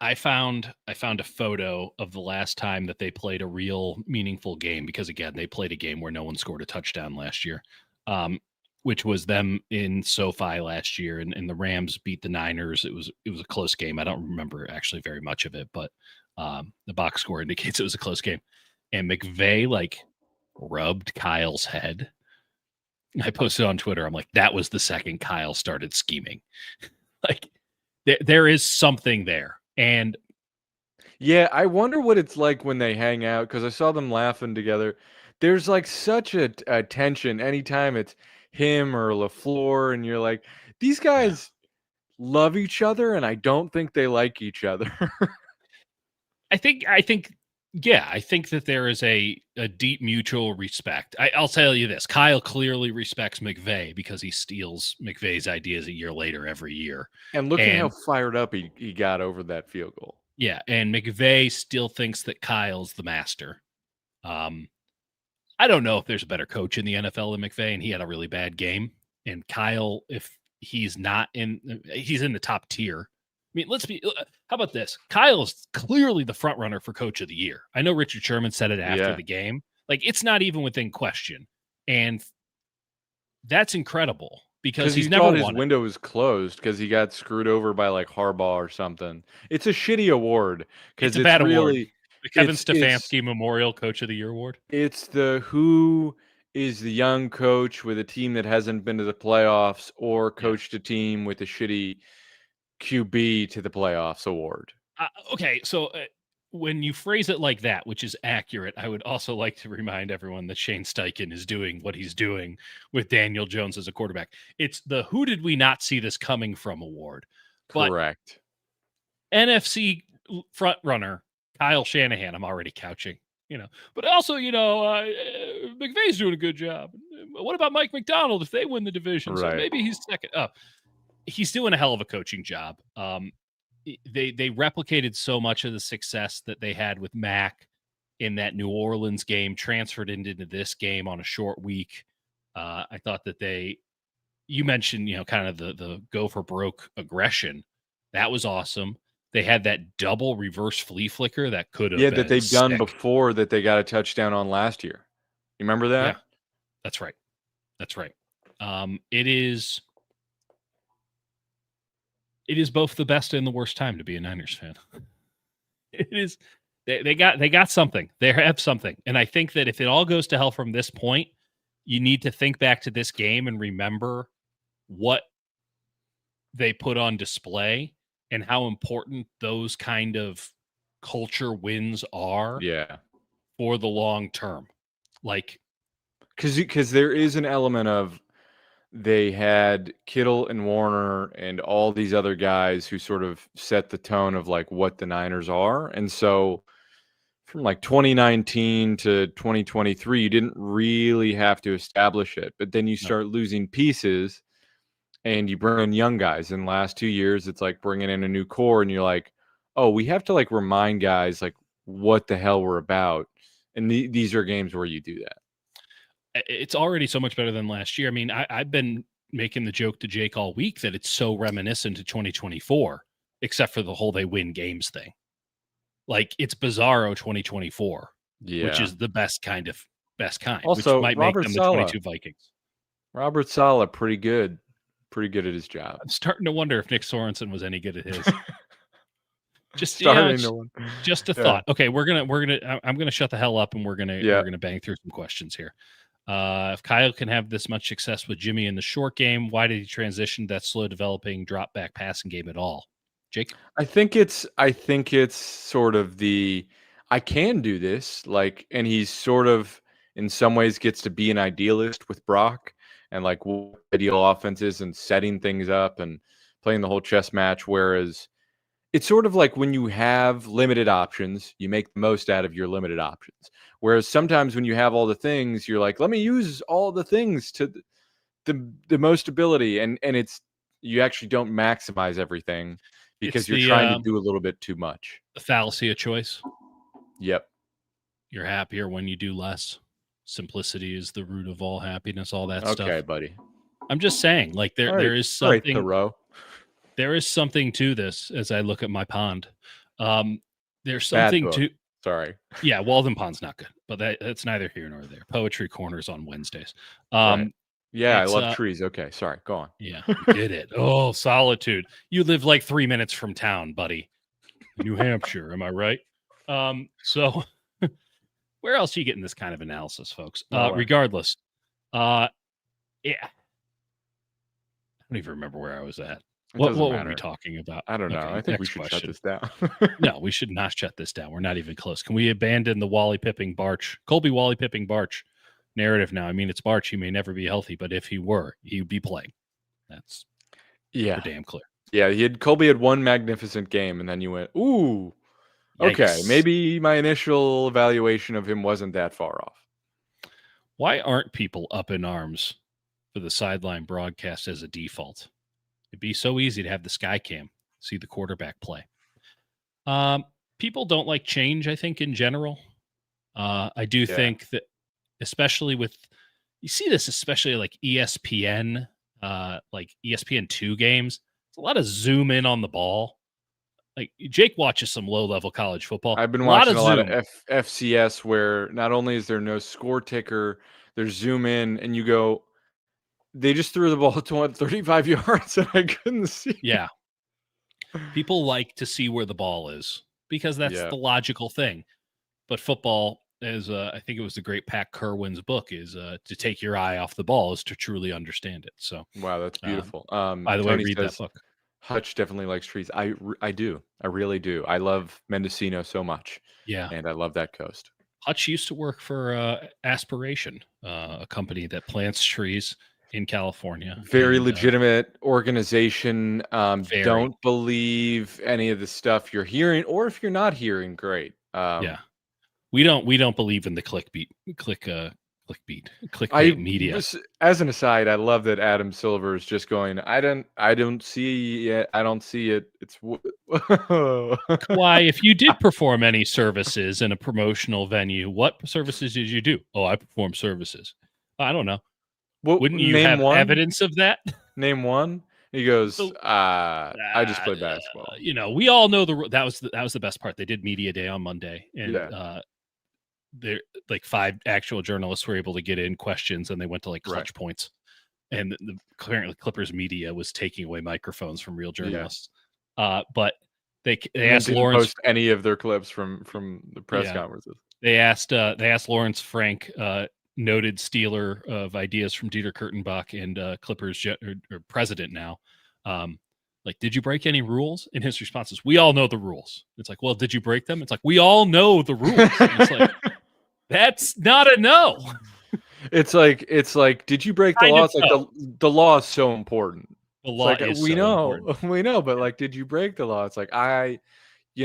I found a photo of the last time that they played a real meaningful game, because again, they played a game where no one scored a touchdown last year, which was them in SoFi last year, and the Rams beat the Niners. It was a close game. I don't remember actually very much of it, but the box score indicates it was a close game. And McVay rubbed Kyle's head. I posted on Twitter. I'm like, that was the second Kyle started scheming. There is something there. And yeah, I wonder what it's like when they hang out, because I saw them laughing together. There's such a tension anytime it's him or LaFleur, and you're like, these guys love each other, and I don't think they like each other. I think that there is a deep mutual respect. I'll tell you this. Kyle clearly respects McVay because he steals McVay's ideas a year later every year. And look at how fired up he got over that field goal. Yeah, and McVay still thinks that Kyle's the master. I don't know if there's a better coach in the NFL than McVay, and he had a really bad game. And Kyle, if he's not he's in the top tier. I mean, how about this? Kyle is clearly the front runner for coach of the year. I know Richard Sherman said it after the game. It's not even within question. And that's incredible because he's never won. His window is closed because he got screwed over by Harbaugh or something. It's a shitty award because it's a bad award. The Kevin Stefanski Memorial Coach of the Year award. It's the who is the young coach with a team that hasn't been to the playoffs or coached a team with a shitty QB to the playoffs award. Okay, so when you phrase it like that, which is accurate, I would also like to remind everyone that Shane Steichen is doing what he's doing with Daniel Jones as a quarterback. It's the who did we not see this coming from award. Correct. But NFC front runner Kyle Shanahan, I'm already couching, but also, McVay's doing a good job. What about Mike McDonald if they win the division? Right. So maybe he's second up. He's doing a hell of a coaching job. They replicated so much of the success that they had with Mac in that New Orleans game, transferred into this game on a short week. I thought that you mentioned, kind of the go for broke aggression. That was awesome. They had that double reverse flea flicker that could have that been they've done sick. before that they got a touchdown on last year. You remember that? Yeah, that's right. That's right. It is both the best and the worst time to be a Niners fan. It is. They got something. They have something, and I think that if it all goes to hell from this point, you need to think back to this game and remember what they put on display and how important those kind of culture wins are. Yeah, for the long term, like because there is an element of they had Kittle and Warner and all these other guys who sort of set the tone of like what the Niners are, and so from like 2019 to 2023, you didn't really have to establish it, but then you start losing pieces and you bring in young guys. In the last 2 years, it's like bringing in a new core and you're like, oh, we have to like remind guys like what the hell we're about. And these are games where you do that. It's already so much better than last year. I mean, I've been making the joke to Jake all week that it's so reminiscent to 2024, except for the whole they win games thing. Like it's bizarro 2024, which is the best kind. Also, which might Robert make them Saleh. the 22 Vikings. Robert Saleh, pretty good at his job. I'm starting to wonder if Nick Sorensen was any good at his. Just a thought. Okay, I'm gonna shut the hell up and we're gonna bang through some questions here. If Kyle can have this much success with Jimmy in the short game, why did he transition that slow developing drop back passing game at all? Jake? I think it's sort of I can do this, like, and he's sort of in some ways gets to be an idealist with Brock and like what ideal offenses and setting things up and playing the whole chess match. Whereas it's sort of like when you have limited options, you make the most out of your limited options. Whereas sometimes when you have all the things, you're like, let me use all the things to the most ability. And it's, you actually don't maximize everything because you're trying to do a little bit too much. The fallacy of choice. Yep. You're happier when you do less. Simplicity is the root of all happiness, all that stuff. Okay, buddy. I'm just saying, like there is something. Thoreau. There is something to this as I look at my pond. There's something to. Sorry. Yeah, Walden Pond's not good, but that's neither here nor there. Poetry Corners on Wednesdays. Right. Yeah, I love trees. Okay, sorry. Go on. Yeah, you did it. Oh, solitude. You live like 3 minutes from town, buddy. New Hampshire, am I right? So where else are you getting this kind of analysis, folks? Regardless, yeah. I don't even remember where I was at. What were we talking about? I don't know. Okay, I think we should shut this down. No, we should not shut this down. We're not even close. Can we abandon the Colby Wally Pipping Barch narrative now? I mean, it's Barch. He may never be healthy, but if he were, he'd be playing. That's damn clear. Yeah, Colby had one magnificent game, and then you went, ooh, okay, maybe my initial evaluation of him wasn't that far off. Why aren't people up in arms for the sideline broadcast as a default? It'd be so easy to have the sky cam, see the quarterback play. People don't like change, I think, in general. I do think that, especially you see this, especially like ESPN, like ESPN2 games, it's a lot of zoom in on the ball. Like Jake watches some low-level college football. I've been watching a lot of FCS where not only is there no score ticker, there's zoom in and you go, they just threw the ball 35 yards and I couldn't see. Yeah. People like to see where the ball is because that's the logical thing. But football, as I think it was the great Pat Kerwin's book, is to take your eye off the ball is to truly understand it. So, wow, that's beautiful. By the way, read that book. Hutch definitely likes trees. I do. I really do. I love Mendocino so much. Yeah. And I love that coast. Hutch used to work for Aspiration, a company that plants trees in California. Very legitimate organization. Don't believe any of the stuff you're hearing, or if you're not hearing, great. Yeah. We don't believe in the click clickbait media. As an aside, I love that Adam Silver is just going, I don't see it. I don't see it. It's Why, if you did perform any services in a promotional venue, what services did you do? Oh, I perform services. I don't know. Wouldn't you have evidence of that? Name one. He goes, I just play basketball. We all know that was the best part. They did media day on Monday, and there like 5 actual journalists were able to get in questions, and they went to like clutch points. And apparently Clippers media was taking away microphones from real journalists. But they asked Lawrence post any of their clips from the press conferences. They asked Lawrence Frank, noted stealer of ideas from Dieter Kurtenbach and Clippers or president now, like, did you break any rules? And his response is, we all know the rules. It's like, well, did you break them? It's like, we all know the rules. It's like, that's not a no. It's like, did you break the law? It's like the law is so important. The law is we so know, important. we know, but like, did you break the law? It's like, the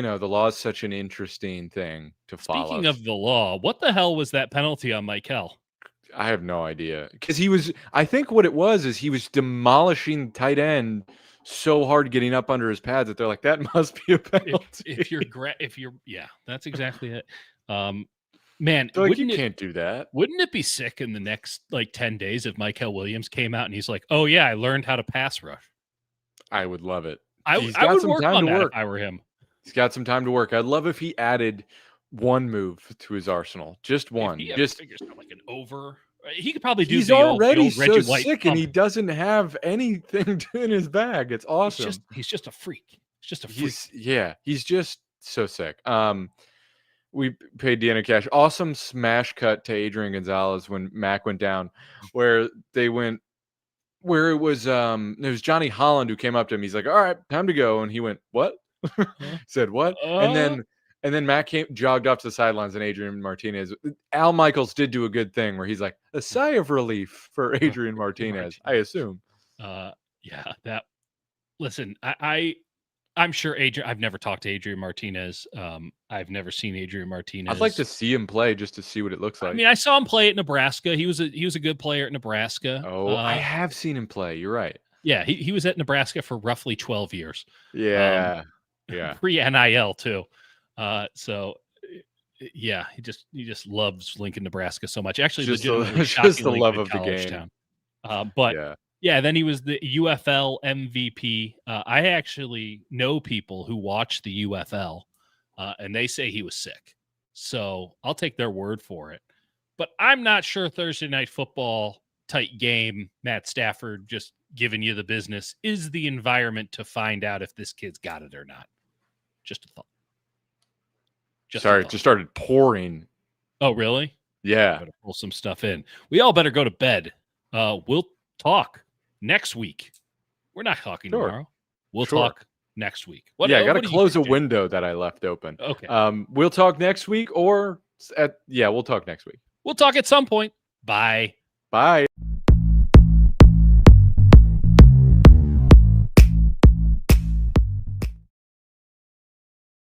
law is such an interesting thing to follow. Speaking of the law, what the hell was that penalty on Michael? I have no idea, because I think what it was is he was demolishing tight end so hard getting up under his pads that they're like, that must be a penalty. If you're that's exactly it. Man, like, you can't do that. Wouldn't it be sick in the next like 10 days if Michael Williams came out and he's like, oh yeah, I learned how to pass rush? I would love it. I would work on that if I were him. He's got some time to work. I'd love if he added one move to his arsenal. Just one. Just figures out like an over. He could probably do. He's already so sick, and he doesn't have anything in his bag. It's awesome. He's just a freak. He's just a freak. He's just so sick. We paid Deanna Cash. Awesome smash cut to Adrian Gonzalez when Mac went down, where it was Johnny Holland who came up to him. He's like, all right, time to go. And he went, what? Said what? And then Matt jogged off to the sidelines, and Adrian Martinez. Al Michaels did do a good thing where he's like, a sigh of relief for Adrian Martinez, I assume. Listen, I'm sure I've never talked to Adrian Martinez. I've never seen Adrian Martinez. I'd like to see him play just to see what it looks like. I mean, I saw him play at Nebraska. He was a good player at Nebraska. Oh, I have seen him play. You're right. Yeah, he was at Nebraska for roughly 12 years. Yeah. Pre-NIL too. So yeah, he just loves Lincoln, Nebraska so much. Actually, just the love of the game. Then he was the UFL MVP. I actually know people who watch the UFL, and they say he was sick. So I'll take their word for it. But I'm not sure Thursday Night Football tight game, Matt Stafford just giving you the business, is the environment to find out if this kid's got it or not. Just a thought. Sorry, it just started pouring. Oh, really? Yeah. Better pull some stuff in. We all better go to bed. We'll talk next week. We're not talking tomorrow. We'll talk next week. I got to close a window that I left open. Okay. We'll talk next week, we'll talk next week. We'll talk at some point. Bye. Bye.